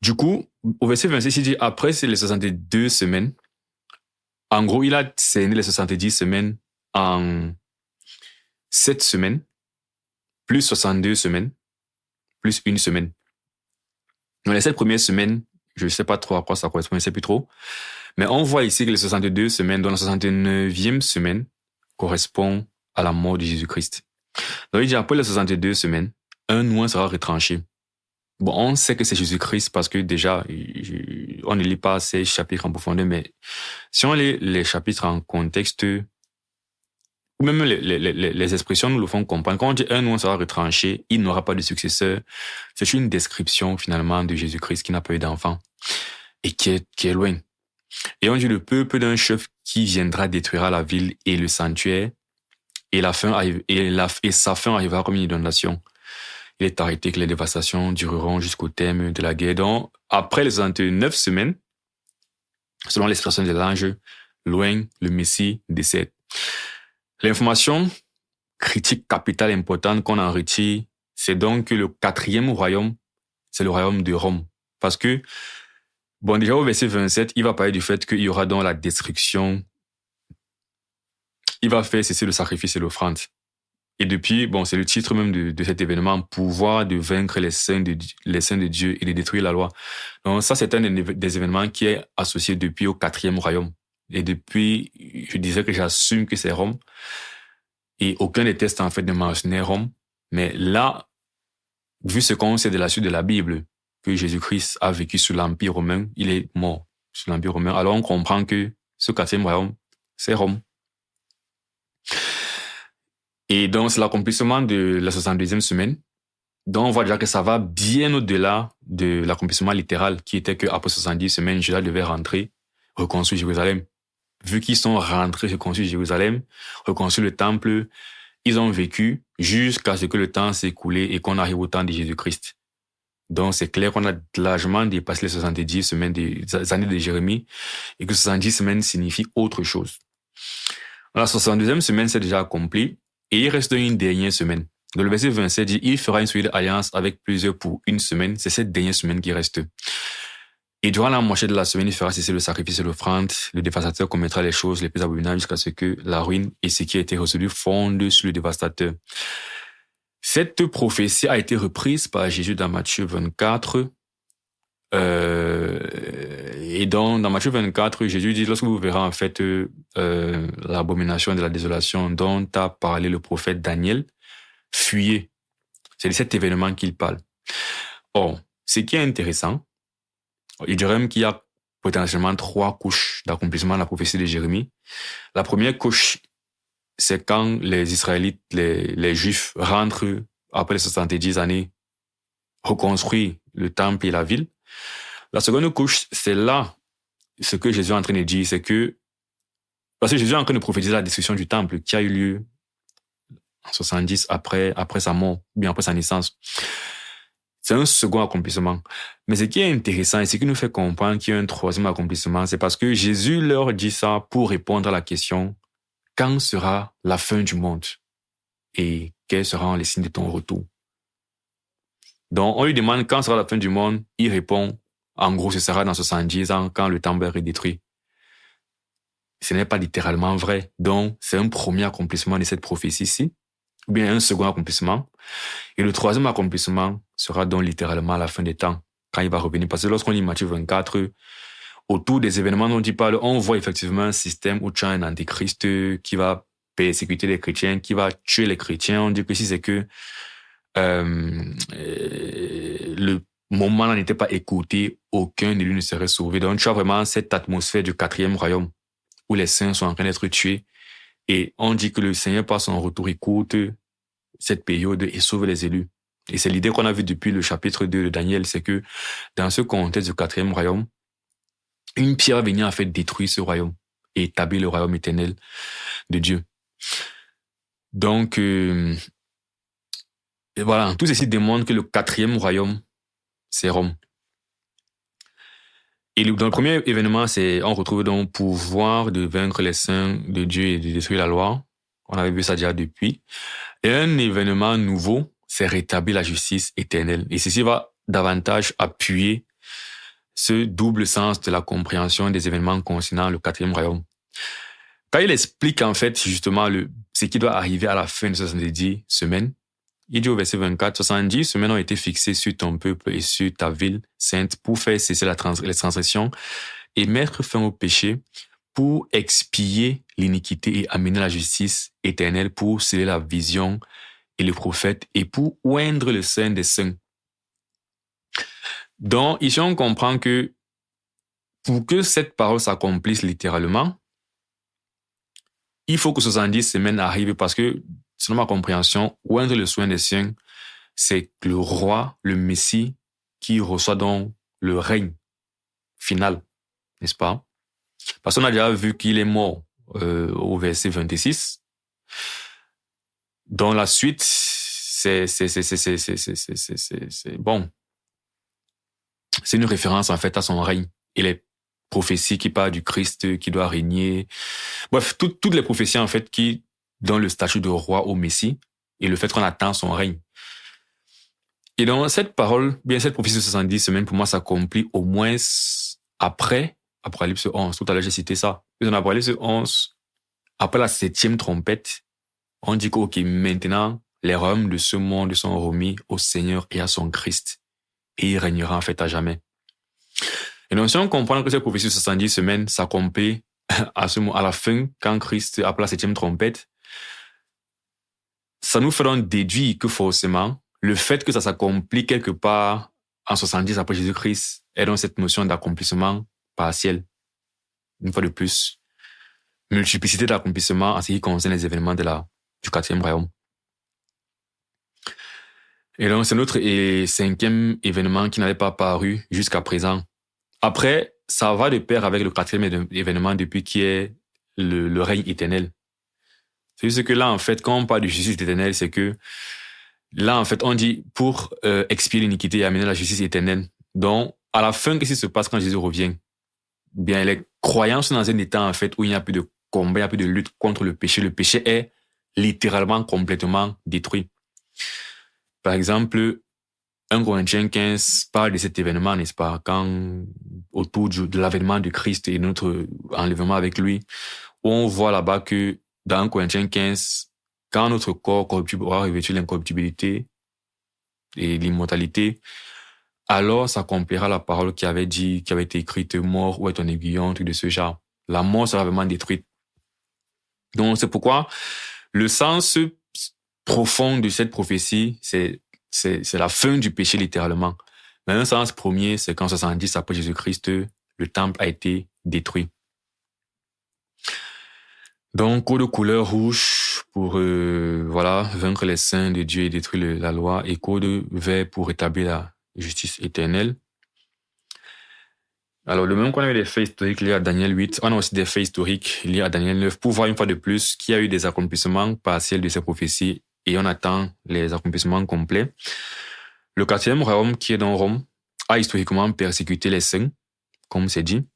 Du coup, au verset 26, il dit, après, c'est les 62 semaines. En gros, il a cerné les 70 semaines en 7 semaines, plus 62 semaines, plus une semaine. Dans les 7 premières semaines, je ne sais pas trop à quoi ça correspond, je ne sais plus trop. Mais on voit ici que les 62 semaines, dont la 69e semaine, correspond à la mort de Jésus-Christ. Donc il dit, après les 62 semaines, un oint sera retranché. Bon, on sait que c'est Jésus-Christ parce que déjà, on ne lit pas ces chapitres en profondeur, mais si on lit les chapitres en contexte, ou même les expressions nous le font comprendre. Quand on dit un oint sera retranché, il n'aura pas de successeur, c'est une description finalement de Jésus-Christ qui n'a pas eu d'enfant et qui est loin. Et on dit le peuple d'un chef qui viendra détruira la ville et le sanctuaire, et sa fin arrivera comme une inondation. Il est arrêté que les dévastations dureront jusqu'au terme de la guerre. Donc, après les 69 semaines, selon l'expression de l'ange, loin, le Messie décède. L'information critique capitale importante qu'on en retire, c'est donc que le 4e royaume, c'est le royaume de Rome. Parce que, bon, déjà au verset 27, il va parler du fait qu'il y aura donc la destruction. Il va faire cesser le sacrifice et l'offrande. Et depuis, bon, c'est le titre même de cet événement, pouvoir de vaincre les saints de Dieu et de détruire la loi. Donc ça, c'est un des événements qui est associé depuis au 4e royaume. Et depuis, je disais que j'assume que c'est Rome. Et aucun des textes, en fait, ne mentionnait Rome. Mais là, vu ce qu'on sait de la suite de la Bible, que Jésus-Christ a vécu sous l'Empire romain, il est mort sous l'Empire romain. Alors on comprend que ce 4e royaume, c'est Rome. Et donc, c'est l'accomplissement de la 62e semaine. Donc, on voit déjà que ça va bien au-delà de l'accomplissement littéral qui était qu'après 70 semaines, Juda devait rentrer, reconstruire Jérusalem. Vu qu'ils sont rentrés, reconstruire Jérusalem, reconstruire le temple, ils ont vécu jusqu'à ce que le temps s'est écoulé et qu'on arrive au temps de Jésus-Christ. Donc, c'est clair qu'on a largement dépassé les 70 semaines des années de Jérémie et que 70 semaines signifie autre chose. La 62e semaine s'est déjà accomplie et il reste une dernière semaine. Dans le verset 27 dit, il fera une solide alliance avec plusieurs pour une semaine. C'est cette dernière semaine qui reste. Et durant la moitié de la semaine, il fera cesser le sacrifice et l'offrande. Le dévastateur commettra les choses les plus abominables jusqu'à ce que la ruine et ce qui a été résolu fondent sur le dévastateur. Cette prophétie a été reprise par Jésus dans Matthieu 24. Et dans Matthieu 24, Jésus dit, lorsque vous verrez en fait l'abomination de la désolation dont a parlé le prophète Daniel, fuyez. C'est de cet événement qu'il parle. Or, ce qui est intéressant, je dirais même qu'il y a potentiellement 3 couches d'accomplissement de la prophétie de Jérémie. La première couche, c'est quand les Israélites, les Juifs rentrent après les 70 années, reconstruire le temple et la ville. La seconde couche, c'est là, ce que Jésus est en train de dire, c'est que, parce que Jésus est en train de prophétiser la destruction du temple qui a eu lieu en 70 après sa mort, ou bien après sa naissance. C'est un second accomplissement. Mais ce qui est intéressant et ce qui nous fait comprendre qu'il y a un 3e accomplissement, c'est parce que Jésus leur dit ça pour répondre à la question, quand sera la fin du monde? Et quels seront les signes de ton retour? Donc, on lui demande quand sera la fin du monde, il répond, en gros, ce sera dans 70 ans quand le temple est détruit. Ce n'est pas littéralement vrai. Donc, c'est un premier accomplissement de cette prophétie-ci, ou bien un second accomplissement. Et le 3e accomplissement sera donc littéralement à la fin des temps, quand il va revenir. Parce que lorsqu'on lit Matthieu 24, autour des événements dont il parle, on voit effectivement un système où tu as un antéchrist qui va persécuter les chrétiens, qui va tuer les chrétiens. On dit que si c'est que le moment là n'était pas écouté, aucun de lui ne serait sauvé. Donc tu as vraiment cette atmosphère du 4e royaume où les saints sont en train d'être tués. Et on dit que le Seigneur, par son retour, écoute cette période et sauve les élus. Et c'est l'idée qu'on a vue depuis le chapitre 2 de Daniel, c'est que dans ce contexte du 4e royaume, une pierre va venir en fait détruire ce royaume et établir le royaume éternel de Dieu. Donc, et voilà, tout ceci démontre que le 4e royaume, c'est Rome. Et dans le premier événement, on retrouve donc le pouvoir de vaincre les saints de Dieu et de détruire la loi. On avait vu ça déjà depuis. Et un événement nouveau, c'est rétablir la justice éternelle. Et ceci va davantage appuyer ce double sens de la compréhension des événements concernant le 4e royaume. Quand il explique en fait justement ce qui doit arriver à la fin de 70 semaines, il dit au verset 24, 70 semaines ont été fixées sur ton peuple et sur ta ville sainte pour faire cesser les transgressions et mettre fin au péché, pour expier l'iniquité et amener la justice éternelle, pour sceller la vision et le prophète et pour oindre le sein des saints. Donc, ici, on comprend que pour que cette parole s'accomplisse littéralement, il faut que 70 semaines arrivent parce que, selon ma compréhension, oindre le soin des saints, c'est le roi, le Messie, qui reçoit donc le règne final, n'est-ce pas? Parce qu'on a déjà vu qu'il est mort au verset 26. Dans la suite, c'est bon. C'est une référence en fait à son règne et les prophéties qui parlent du Christ qui doit régner. Bref, toutes les prophéties en fait qui donnent le statut de roi au Messie et le fait qu'on attend son règne. Et donc cette parole, bien cette prophétie de 70 semaines, pour moi s'accomplit au moins après Apocalypse 11. Tout à l'heure j'ai cité ça. Dans Apocalypse 11, après la 7e trompette, on dit que ok, maintenant les royaumes de ce monde sont remis au Seigneur et à son Christ. Et il régnera en fait à jamais. Et donc, si on comprend que cette prophétie de 70 semaines s'accomplit à la fin, quand Christ appelle la 7e trompette, ça nous fait donc déduire que forcément, le fait que ça s'accomplit quelque part en 70 après Jésus-Christ est donc cette notion d'accomplissement partiel. Une fois de plus, multiplicité d'accomplissement en ce qui concerne les événements du 4e royaume. Et donc, c'est notre 5e événement qui n'avait pas paru jusqu'à présent. Après, ça va de pair avec le 4e événement depuis qui est le règne éternel. C'est juste que là, en fait, quand on parle de justice éternelle, c'est que là, en fait, on dit pour expier l'iniquité et amener la justice éternelle. Donc, à la fin, qu'est-ce qui se passe quand Jésus revient? Bien, les croyants sont dans un état, en fait, où il n'y a plus de combat, il n'y a plus de lutte contre le péché. Le péché est littéralement complètement détruit. Par exemple, 1 Corinthiens 15 parle de cet événement, n'est-ce pas, quand autour de l'avènement de Christ et notre enlèvement avec lui, où on voit là-bas que dans 1 Corinthiens 15, quand notre corps corruptible aura revêtu l'incorruptibilité et l'immortalité, alors s'accomplira la parole qui avait été écrite, mort, où est ton aiguillon, truc de ce genre. La mort sera vraiment détruite. Donc c'est pourquoi le sens profond de cette prophétie, c'est la fin du péché littéralement. Mais un sens premier, c'est qu'en 70 après Jésus-Christ, le temple a été détruit. Donc, code de couleur rouge pour vaincre les saints de Dieu et détruire la loi, et code vert pour rétablir la justice éternelle. Alors, le même qu'on a eu des faits historiques liés à Daniel 8, on a aussi des faits historiques liés à Daniel 9 pour voir une fois de plus qu'il y a eu des accomplissements partiels de ces prophéties et on attend les accomplissements complets. Le 4e royaume, qui est dans Rome, a historiquement persécuté les saints, comme c'est dit,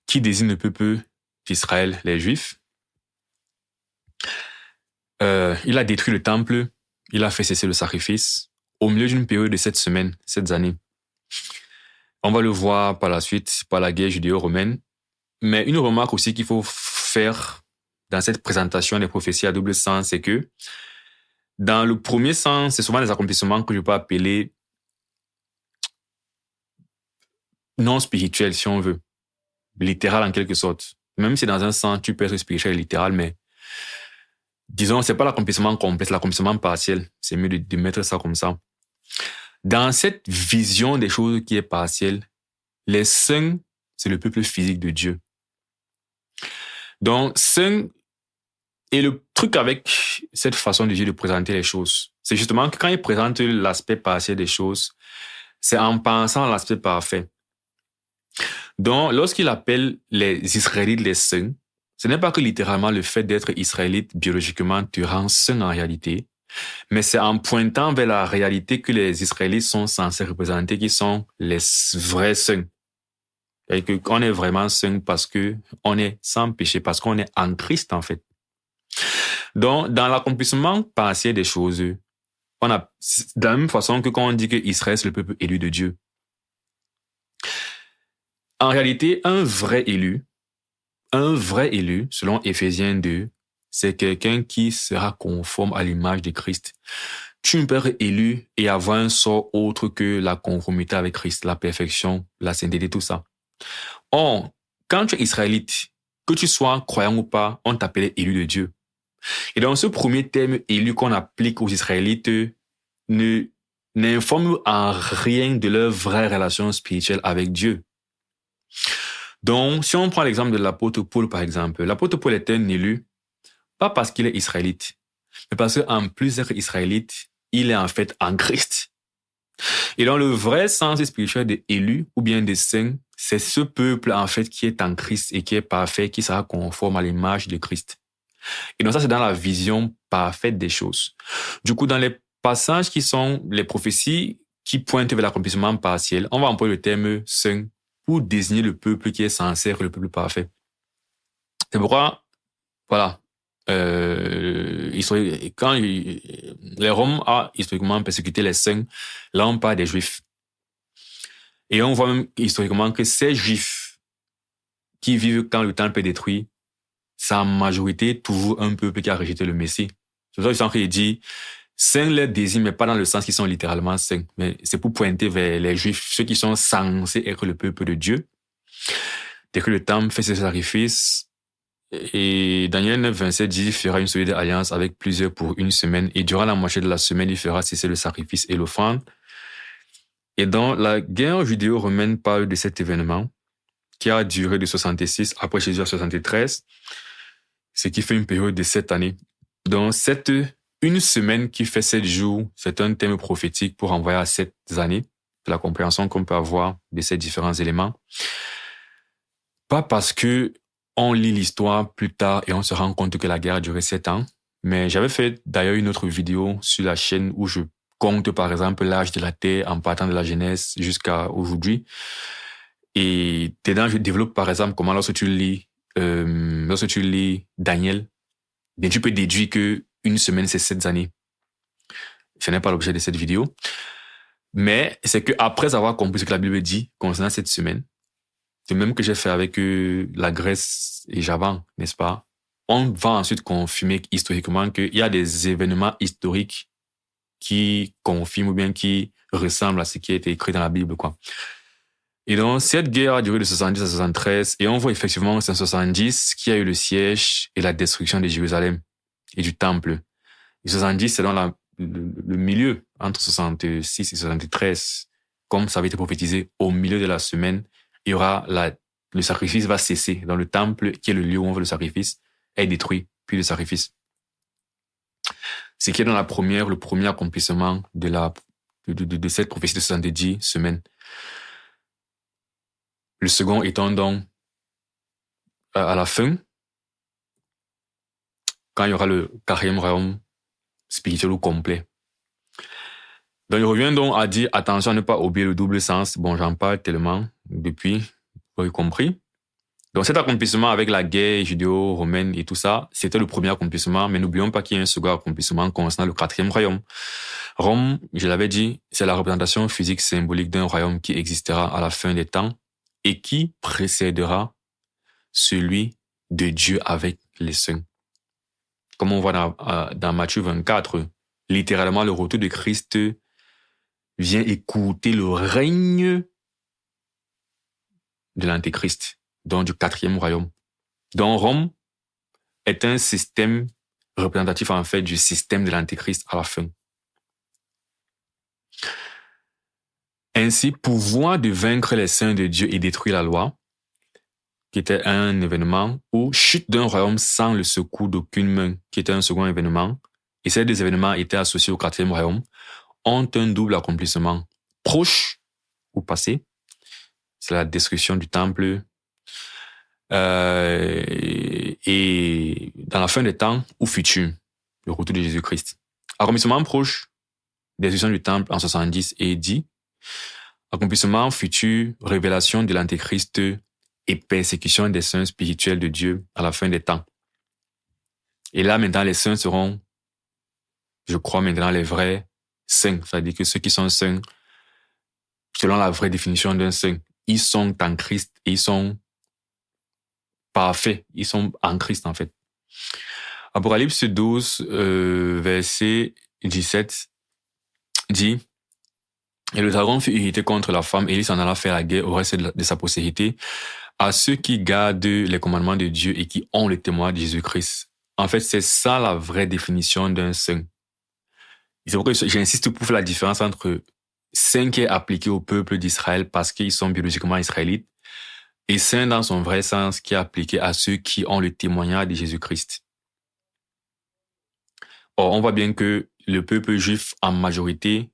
qui désigne le peuple d'Israël, les Juifs. Il a détruit le temple, il a fait cesser le sacrifice au milieu d'une période de 7 semaines, 7 années. On va le voir par la suite, par la guerre judéo-romaine. Mais une remarque aussi qu'il faut faire dans cette présentation des prophéties à double sens, c'est que dans le premier sens, c'est souvent des accomplissements que je peux appeler non spirituels, si on veut. littéral en quelque sorte. Même si dans un sens, tu peux être spirituel et littéral, mais disons, c'est pas l'accomplissement complet, c'est l'accomplissement partiel. C'est mieux de mettre ça comme ça. Dans cette vision des choses qui est partielle, les saints, c'est le peuple physique de Dieu. Donc, saints, et le truc avec cette façon de Dieu de présenter les choses, c'est justement que quand il présente l'aspect partiel des choses, c'est en pensant à l'aspect parfait. Donc, lorsqu'il appelle les Israélites les saints, ce n'est pas que littéralement le fait d'être israélite biologiquement te rend saint en réalité, mais c'est en pointant vers la réalité que les Israélites sont censés représenter, qui sont les vrais saints. Et qu'on est vraiment saint parce que on est sans péché, parce qu'on est en Christ en fait. Donc, dans l'accomplissement partiel des choses, on a, de la même façon que quand on dit que Israël c'est le peuple élu de Dieu. En réalité, un vrai élu, selon Éphésiens 2, c'est quelqu'un qui sera conforme à l'image de Christ. Tu ne peux être élu et avoir un sort autre que la conformité avec Christ, la perfection, la sainteté, tout ça. Or, quand tu es israélite, que tu sois croyant ou pas, on t'appelait élu de Dieu. Et dans ce premier terme élu qu'on applique aux Israélites, n'informe en rien de leur vraie relation spirituelle avec Dieu. Donc, si on prend l'exemple de l'apôtre Paul, par exemple, l'apôtre Paul est un élu, pas parce qu'il est israélite, mais parce qu'en plus d'être israélite, il est en fait en Christ. Et dans le vrai sens spirituel de élu ou bien de saint, c'est ce peuple en fait qui est en Christ et qui est parfait, qui sera conforme à l'image de Christ. Et donc ça, c'est dans la vision parfaite des choses. Du coup, dans les passages qui sont les prophéties qui pointent vers l'accomplissement partiel, on va employer le terme saint pour désigner le peuple qui est censé être le peuple parfait. C'est pourquoi, voilà, quand les Roms ont historiquement persécuté les saints, là on parle des Juifs. Et on voit même historiquement que ces Juifs qui vivent quand le temple est détruit, c'est en majorité toujours un peuple qui a rejeté le Messie. C'est pour ça qu'il dit saints les désigne, mais pas dans le sens qu'ils sont littéralement saints, mais c'est pour pointer vers les Juifs, ceux qui sont censés être le peuple de Dieu. Dès que le temple fait ses sacrifices, et Daniel 9, 27 dit, il fera une solide alliance avec plusieurs pour une semaine, et durant la moitié de la semaine, il fera cesser le sacrifice et l'offrande. Et dans la guerre judéo-romaine parle de cet événement, qui a duré de 66 après Jésus à 73, ce qui fait une période de 7 années. Donc, une semaine qui fait 7 jours, c'est un thème prophétique pour envoyer à 7 années, de la compréhension qu'on peut avoir de ces différents éléments. Pas parce que on lit l'histoire plus tard et on se rend compte que la guerre a duré 7 ans, mais j'avais fait d'ailleurs une autre vidéo sur la chaîne où je compte par exemple l'âge de la Terre en partant de la Genèse jusqu'à aujourd'hui. Et dedans, je développe par exemple comment lorsque tu lis Daniel, bien, tu peux déduire que une semaine c'est 7 années. Ce n'est pas l'objet de cette vidéo. Mais c'est que après avoir compris ce que la Bible dit concernant cette semaine, c'est même que j'ai fait avec la Grèce et Javan, n'est-ce pas? On va ensuite confirmer historiquement qu'il y a des événements historiques qui confirment ou bien qui ressemblent à ce qui a été écrit dans la Bible, quoi. Et donc, cette guerre a duré de 70 à 73, et on voit effectivement que c'est en 70 qu'il y a eu le siège et la destruction de Jérusalem et du temple. Et 70, c'est dans le milieu, entre 66 et 73, comme ça avait été prophétisé, au milieu de la semaine, il y aura le sacrifice va cesser dans le temple, qui est le lieu où on fait le sacrifice, est détruit, puis le sacrifice. Ce qui est dans le premier accomplissement de cette prophétie de 70 semaines. Le second étant donc à la fin, quand il y aura le 4e royaume spirituel ou complet. Donc il revient donc à dire attention à ne pas oublier le double sens. Bon, j'en parle tellement depuis, vous avez compris. Donc cet accomplissement avec la guerre judéo-romaine et tout ça, c'était le premier accomplissement, mais n'oublions pas qu'il y a un second accomplissement concernant le 4e royaume. Rome, je l'avais dit, c'est la représentation physique symbolique d'un royaume qui existera à la fin des temps et qui précédera celui de Dieu avec les saints. Comme on voit dans Matthieu 24, littéralement le retour de Christ vient écouter le règne de l'Antéchrist. donc du quatrième royaume. Donc Rome est un système représentatif en fait du système de l'Antéchrist à la fin. Ainsi, pouvoir de vaincre les saints de Dieu et détruire la loi, qui était un événement, ou chute d'un royaume sans le secours d'aucune main, qui était un second événement, et ces deux événements étaient associés au quatrième royaume, ont un double accomplissement. Proche ou passé, c'est la destruction du temple, et dans la fin des temps, ou futur, le retour de Jésus-Christ. Accomplissement proche, destruction du temple en 70 et 10. Accomplissement futur, révélation de l'Antéchrist et persécution des saints spirituels de Dieu à la fin des temps. Et là, maintenant, les saints seront, je crois, maintenant les vrais saints. C'est-à-dire que ceux qui sont saints, selon la vraie définition d'un saint, ils sont en Christ et ils sont parfaits. Ils sont en Christ, en fait. Apocalypse 12, verset 17, dit: « Et le dragon fut irrité contre la femme, et il s'en alla faire la guerre au reste de sa postérité, à ceux qui gardent les commandements de Dieu et qui ont le témoin de Jésus-Christ. » En fait, c'est ça la vraie définition d'un saint. C'est pourquoi j'insiste pour faire la différence entre saint qui est appliqué au peuple d'Israël parce qu'ils sont biologiquement israélites, et saint dans son vrai sens qui est appliqué à ceux qui ont le témoignage de Jésus-Christ. Or, on voit bien que le peuple juif en majorité,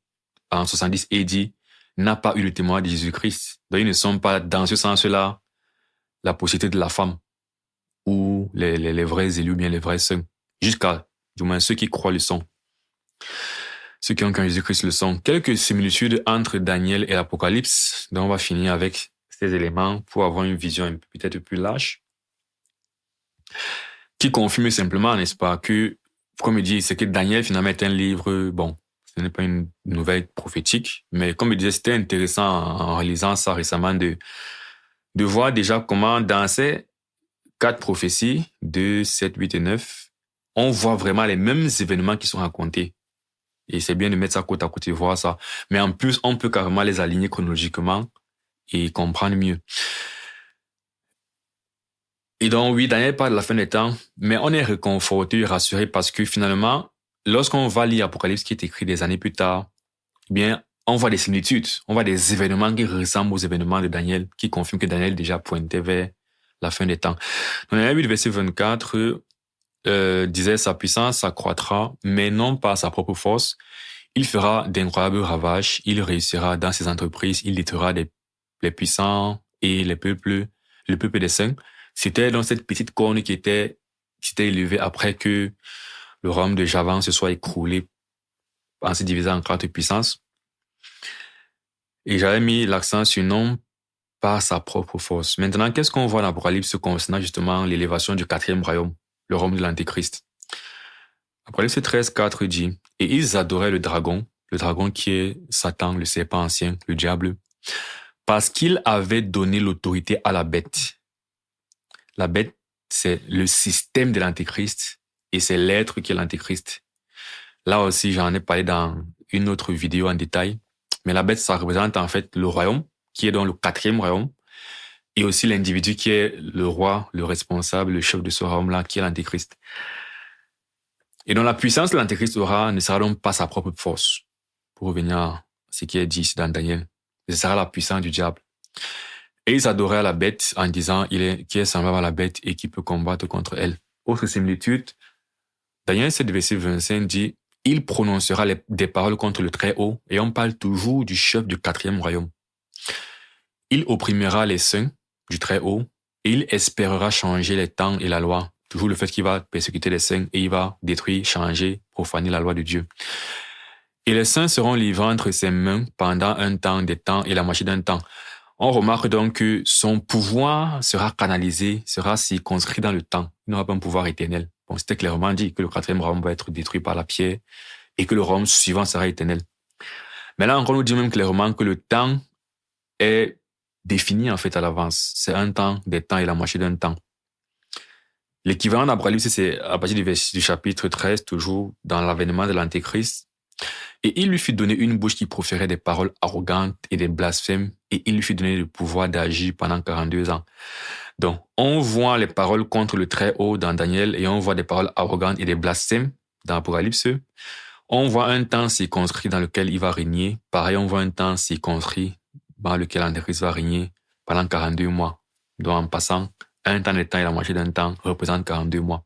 en 70 AD, n'a pas eu le témoignage de Jésus-Christ. Donc, ils ne sont pas, dans ce sens-là, la possibilité de la femme, ou les vrais élus, bien les vrais saints, jusqu'à, du moins, ceux qui croient le sont. Ceux qui ont qu'un Jésus-Christ le sont. Quelques similitudes entre Daniel et l'Apocalypse, donc on va finir avec ces éléments pour avoir une vision peut-être plus large, qui confirme simplement, n'est-ce pas, que, comme il dit, c'est que Daniel, finalement, est un livre, bon, ce n'est pas une nouvelle prophétique, mais comme il disait, c'était intéressant en réalisant ça récemment de voir déjà comment dans ces 4 prophéties, 2, 7, 8 et 9, on voit vraiment les mêmes événements qui sont racontés. Et c'est bien de mettre ça côte à côte et voir ça. Mais en plus, on peut carrément les aligner chronologiquement et comprendre mieux. Et donc, oui, Daniel parle de la fin des temps, mais on est réconforté et rassuré parce que finalement, lorsqu'on va lire Apocalypse qui est écrit des années plus tard, eh bien, on voit des similitudes, on voit des événements qui ressemblent aux événements de Daniel, qui confirment que Daniel déjà pointait vers la fin des temps. Dans Daniel 8, verset 24, disait: « Sa puissance s'accroîtra, mais non par sa propre force. Il fera d'incroyables ravages, il réussira dans ses entreprises, il détruira les puissants et le peuple des saints. » C'était dans cette petite corne qui était élevée après que le royaume de Javan se soit écroulé en se divisant en 4 puissances. Et j'avais mis l'accent sur non par sa propre force. Maintenant, qu'est-ce qu'on voit dans l'Apocalypse concernant justement l'élévation du 4e royaume, le royaume de l'Antéchrist? Apocalypse 13, 4 dit: « Et ils adoraient le dragon qui est Satan, le serpent ancien, le diable, parce qu'il avait donné l'autorité à la bête. » La bête, c'est le système de l'Antéchrist et c'est l'être qui est l'Antéchrist. Là aussi, j'en ai parlé dans une autre vidéo en détail. Mais la bête, ça représente en fait le royaume, qui est dans le 4e royaume, et aussi l'individu qui est le roi, le responsable, le chef de ce royaume-là, qui est l'Antéchrist. Et donc la puissance que l'Antéchrist aura ne sera donc pas sa propre force, pour revenir à ce qui est dit ici dans Daniel. Ce sera la puissance du diable. Et ils adoraient la bête en disant qui est semblable à la bête et qui peut combattre contre elle. Autre similitude, Daniel 7, verset 25 dit: « Il prononcera des paroles contre le Très-Haut, et on parle toujours du chef du 4e royaume. Il opprimera les saints du Très-Haut, et il espérera changer les temps et la loi. » Toujours le fait qu'il va persécuter les saints et il va détruire, changer, profaner la loi de Dieu. « Et les saints seront livrés entre ses mains pendant un temps, des temps et la moitié d'un temps. » On remarque donc que son pouvoir sera canalisé, sera circonscrit dans le temps. Il n'aura pas un pouvoir éternel. Bon, c'était clairement dit que le 4e royaume va être détruit par la pierre et que le royaume suivant sera éternel. Mais là encore, on nous dit même clairement que le temps est défini en fait à l'avance. C'est un temps, des temps et la moitié d'un temps. L'équivalent d'Apocalypse, c'est à partir du chapitre 13, toujours dans l'avènement de l'Antéchrist. Et il lui fut donné une bouche qui proférait des paroles arrogantes et des blasphèmes, et il lui fut donné le pouvoir d'agir pendant 42 ans. Donc, on voit les paroles contre le Très-Haut dans Daniel, et on voit des paroles arrogantes et des blasphèmes dans Apocalypse. On voit un temps circonscrit dans lequel il va régner. Pareil, on voit un temps circonscrit dans lequel Antéchrist va régner pendant 42 mois. Donc, en passant, un temps de temps et la moitié d'un temps représente 42 mois.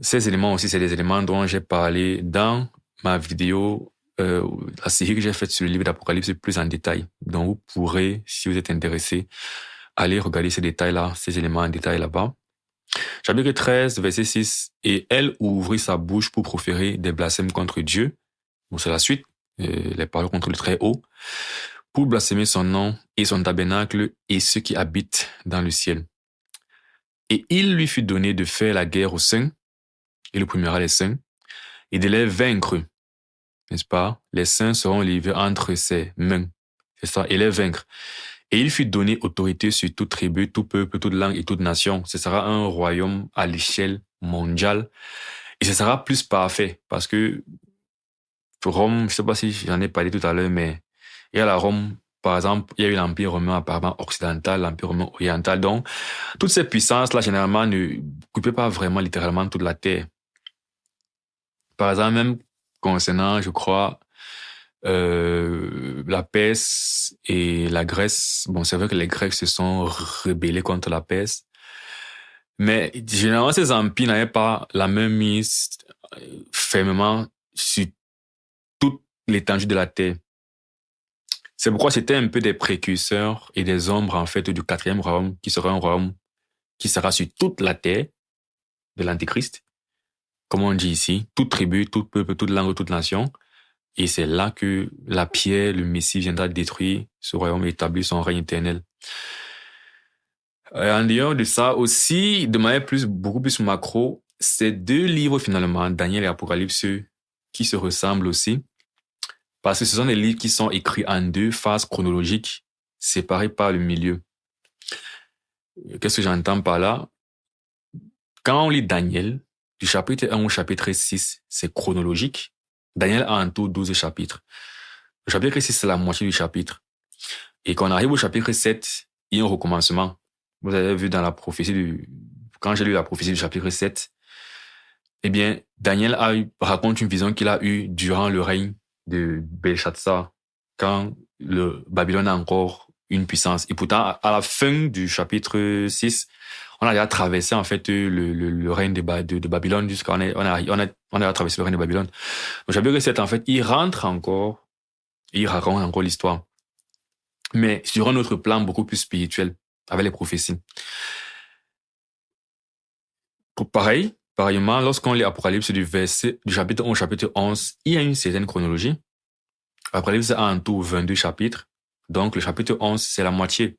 Ces éléments aussi, c'est des éléments dont j'ai parlé dans ma vidéo, la série que j'ai faite sur le livre d'Apocalypse plus en détail. Donc, vous pourrez, si vous êtes intéressé, aller regarder ces détails-là, ces éléments en détail là-bas. Chapitre 13, verset 6. Et elle ouvrit sa bouche pour proférer des blasphèmes contre Dieu. Bon, c'est la suite, les paroles contre le Très-Haut, pour blasphémer son nom et son tabernacle et ceux qui habitent dans le ciel. Et il lui fut donné de faire la guerre aux saints, il opprimera les saints, et de les vaincre. N'est-ce pas? Les saints seront livrés entre ses mains. C'est ça, et les vaincre. Et il fut donné autorité sur toute tribu, tout peuple, toute langue et toute nation. Ce sera un royaume à l'échelle mondiale. Et ce sera plus parfait, parce que Rome, je sais pas si j'en ai parlé tout à l'heure, mais il y a la Rome, par exemple, il y a eu l'Empire romain apparemment occidental, l'Empire romain oriental. Donc, toutes ces puissances-là, généralement, ne coupaient pas vraiment littéralement toute la terre. Par exemple, même concernant, je crois, la Perse et la Grèce. Bon, c'est vrai que les Grecs se sont rebellés contre la Perse. Mais généralement, ces empires n'avaient pas la même mise fermement sur toute l'étendue de la terre. C'est pourquoi c'était un peu des précurseurs et des ombres, en fait, du 4e royaume, qui sera un royaume qui sera sur toute la terre de l'Antéchrist. Comme on dit ici, toute tribu, tout peuple, toute langue, toute nation. Et c'est là que la pierre, le Messie, viendra détruire ce royaume et établir son règne éternel. En dehors de ça aussi, de manière beaucoup plus macro, ces deux livres finalement, Daniel et Apocalypse, qui se ressemblent aussi, parce que ce sont des livres qui sont écrits en deux phases chronologiques, séparées par le milieu. Qu'est-ce que j'entends par là? Quand on lit Daniel, du chapitre 1 au chapitre 6, c'est chronologique. Daniel a en tout 12 chapitres. Le chapitre 6, c'est la moitié du chapitre. Et quand on arrive au chapitre 7, il y a un recommencement. Vous avez vu dans la prophétie quand j'ai lu la prophétie du chapitre 7, eh bien, Daniel raconte une vision qu'il a eue durant le règne de Belshazzar, quand le Babylone a encore une puissance. Et pourtant, à la fin du chapitre 6, on a déjà traversé, en fait, le règne de Babylone jusqu'à, on a déjà traversé le règne de Babylone. Le chapitre 7, en fait, il rentre encore, il raconte encore l'histoire. Mais sur un autre plan beaucoup plus spirituel, avec les prophéties. Pareillement, lorsqu'on lit Apocalypse du chapitre 1 au chapitre 11, il y a une certaine chronologie. Apocalypse a en tout 22 chapitres. Donc, le chapitre 11, c'est la moitié.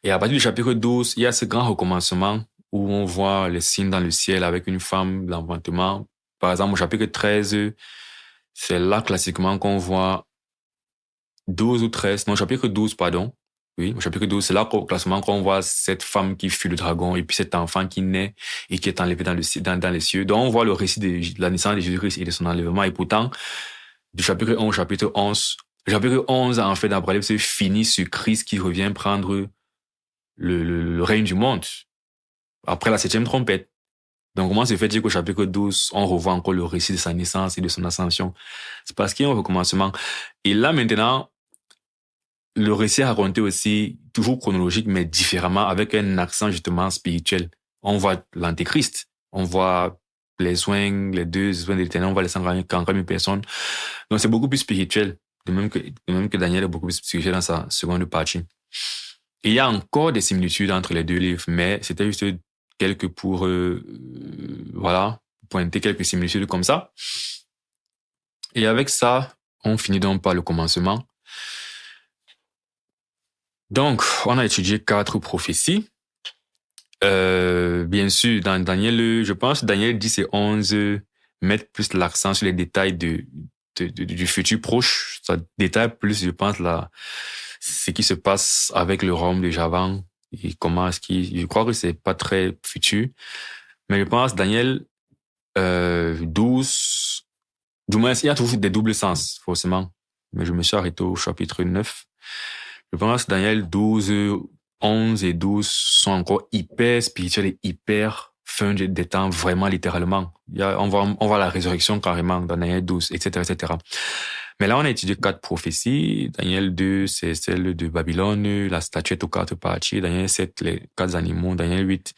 Et à partir du chapitre 12, il y a ce grand recommencement où on voit les signes dans le ciel avec une femme, l'enfantement. Par exemple, au chapitre 13, c'est là classiquement qu'on voit 12 ou 13, non, chapitre 12, pardon. Oui, au chapitre 12, c'est là classiquement qu'on voit cette femme qui fuit le dragon et puis cet enfant qui naît et qui est enlevé dans les cieux. Donc, on voit le récit de la naissance de Jésus-Christ et de son enlèvement. Et pourtant, du chapitre 1 au chapitre 11, le chapitre 11, en fait, d'Apocalypse, finit sur Christ qui revient prendre le règne du monde après la 7e trompette. Donc, comment se fait-il qu'au chapitre 12, on revoit encore le récit de sa naissance et de son ascension? C'est parce qu'il y a un recommencement. Et là, maintenant, le récit est raconté aussi, toujours chronologique, mais différemment, avec un accent justement spirituel. On voit l'Antéchrist, on voit les soins, les deux soins de l'Éternel, on voit les 140 000 personnes. Donc, c'est beaucoup plus spirituel, de même que Daniel est beaucoup plus spirituel dans sa seconde partie. Et il y a encore des similitudes entre les deux livres, mais c'était juste quelques pour, pointer quelques similitudes comme ça. Et avec ça, on finit donc par le commencement. Donc, on a étudié 4 prophéties. Bien sûr, dans Daniel, je pense Daniel 10 et 11 mettent plus l'accent sur les détails du futur proche. Ça détaille plus, je pense, ce qui se passe avec le royaume de Javan et comment je crois que c'est pas très futur. Mais je pense Daniel 12, Du moins, il y a toujours des doubles sens, forcément. Mais je me suis arrêté au chapitre 9. Je pense que Daniel 12, 11 et 12 sont encore hyper spirituels et hyper fin des temps, vraiment littéralement. On voit la résurrection carrément dans Daniel 12, etc., etc. Mais là, on a étudié 4 prophéties. Daniel 2, c'est celle de Babylone, la statuette aux 4 parties. Daniel 7, les 4 animaux. Daniel 8,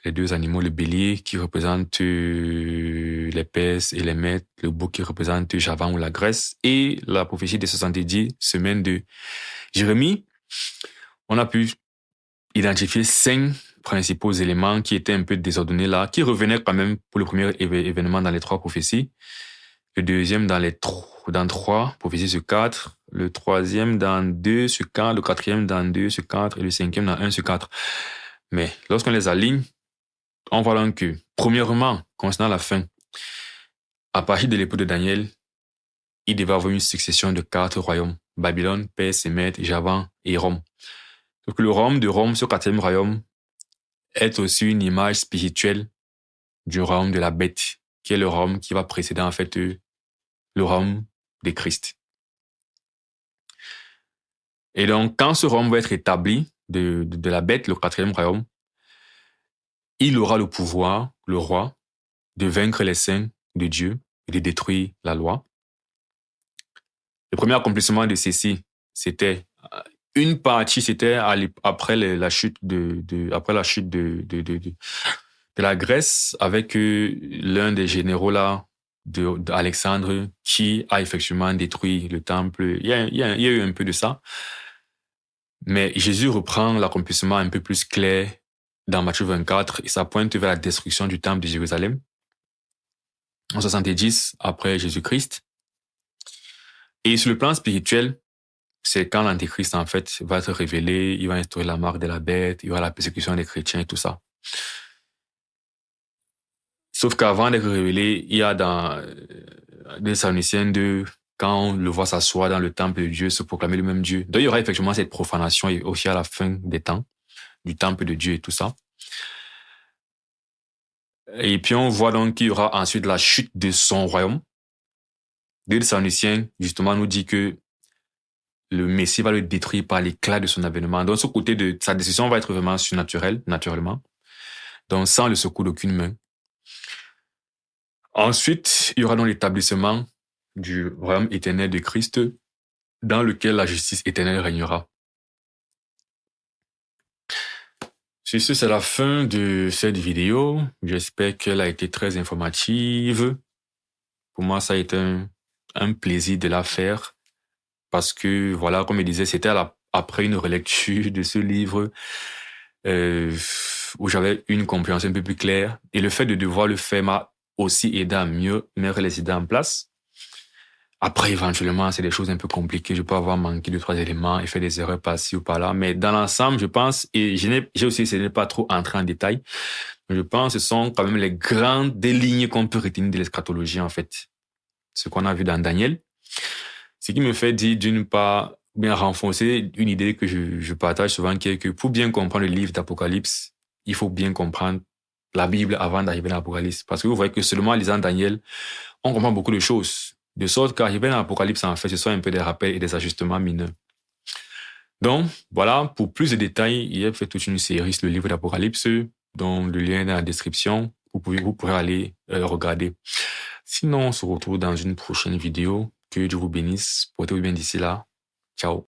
les 2 animaux, le bélier qui représente les Perses et les Mèdes, le bouc qui représente Javan ou la Grèce, et la prophétie des 70 semaines de Jérémie. On a pu identifier 5 principaux éléments qui étaient un peu désordonnés là, qui revenaient quand même pour le premier événement dans les 3 prophéties, le deuxième dans 3 prophéties sur 4, le troisième dans 2 sur 4, le quatrième dans 2 sur 4 et le cinquième dans 1 sur 4. Mais lorsqu'on les aligne, on voit donc que, premièrement, concernant la fin, à partir de l'époque de Daniel, il devait avoir une succession de 4 royaumes, Babylone, Perse, Mède, Javan et Rome. Donc le royaume de Rome, ce 4e royaume, est aussi une image spirituelle du royaume de la bête, qui est le royaume qui va précéder en fait le royaume de Christ. Et donc, quand ce royaume va être établi de la bête, le 4e royaume, il aura le pouvoir, le roi, de vaincre les saints de Dieu et de détruire la loi. Le premier accomplissement de ceci, c'était une partie, c'était après la chute de la Grèce, avec l'un des généraux là d'Alexandre qui a effectivement détruit le temple. Il y a eu un peu de ça. Mais Jésus reprend l'accomplissement un peu plus clair dans Matthieu 24 et ça pointe vers la destruction du temple de Jérusalem en 70 après Jésus-Christ. Et sur le plan spirituel, c'est quand l'Antéchrist, en fait, va se révéler, il va instaurer la marque de la bête, il y aura la persécution des chrétiens et tout ça. Sauf qu'avant d'être révélé, il y a dans Thessaloniciens 2, quand on le voit s'asseoir dans le temple de Dieu, se proclamer le même Dieu. Donc, il y aura effectivement cette profanation et aussi à la fin des temps, du temple de Dieu et tout ça. Et puis, on voit donc qu'il y aura ensuite la chute de son royaume. Thessaloniciens, justement, nous dit que le Messie va le détruire par l'éclat de son avènement. Donc, ce côté de sa décision va être vraiment surnaturelle, naturellement. Donc, sans le secours d'aucune main. Ensuite, il y aura donc l'établissement du royaume éternel de Christ, dans lequel la justice éternelle régnera. Sur ce, c'est la fin de cette vidéo. J'espère qu'elle a été très informative. Pour moi, ça a été un plaisir de la faire. Parce que, voilà, comme je disais, c'était après une relecture de ce livre où j'avais une compréhension un peu plus claire. Et le fait de devoir le faire m'a aussi aidé à mieux mettre les idées en place. Après, éventuellement, c'est des choses un peu compliquées. Je peux avoir manqué 2-3 éléments et faire des erreurs par-ci ou par-là. Mais dans l'ensemble, je pense, et j'ai aussi essayé de ne pas trop entrer en détail, mais je pense que ce sont quand même les grandes lignes qu'on peut retenir de l'eschatologie, en fait. Ce qu'on a vu dans Daniel. Ce qui me fait dire, d'une part, bien renforcer une idée que je partage souvent, qui est que pour bien comprendre le livre d'Apocalypse, il faut bien comprendre la Bible avant d'arriver dans l'Apocalypse. Parce que vous voyez que seulement en lisant Daniel, on comprend beaucoup de choses. De sorte qu'arriver dans l'Apocalypse, en fait, ce sont un peu des rappels et des ajustements mineurs. Donc, voilà, pour plus de détails, il a fait toute une série sur le livre d'Apocalypse, dont le lien est dans la description. Vous pourrez aller regarder. Sinon, on se retrouve dans une prochaine vidéo. Que Dieu vous bénisse. Portez-vous bien d'ici là. Ciao.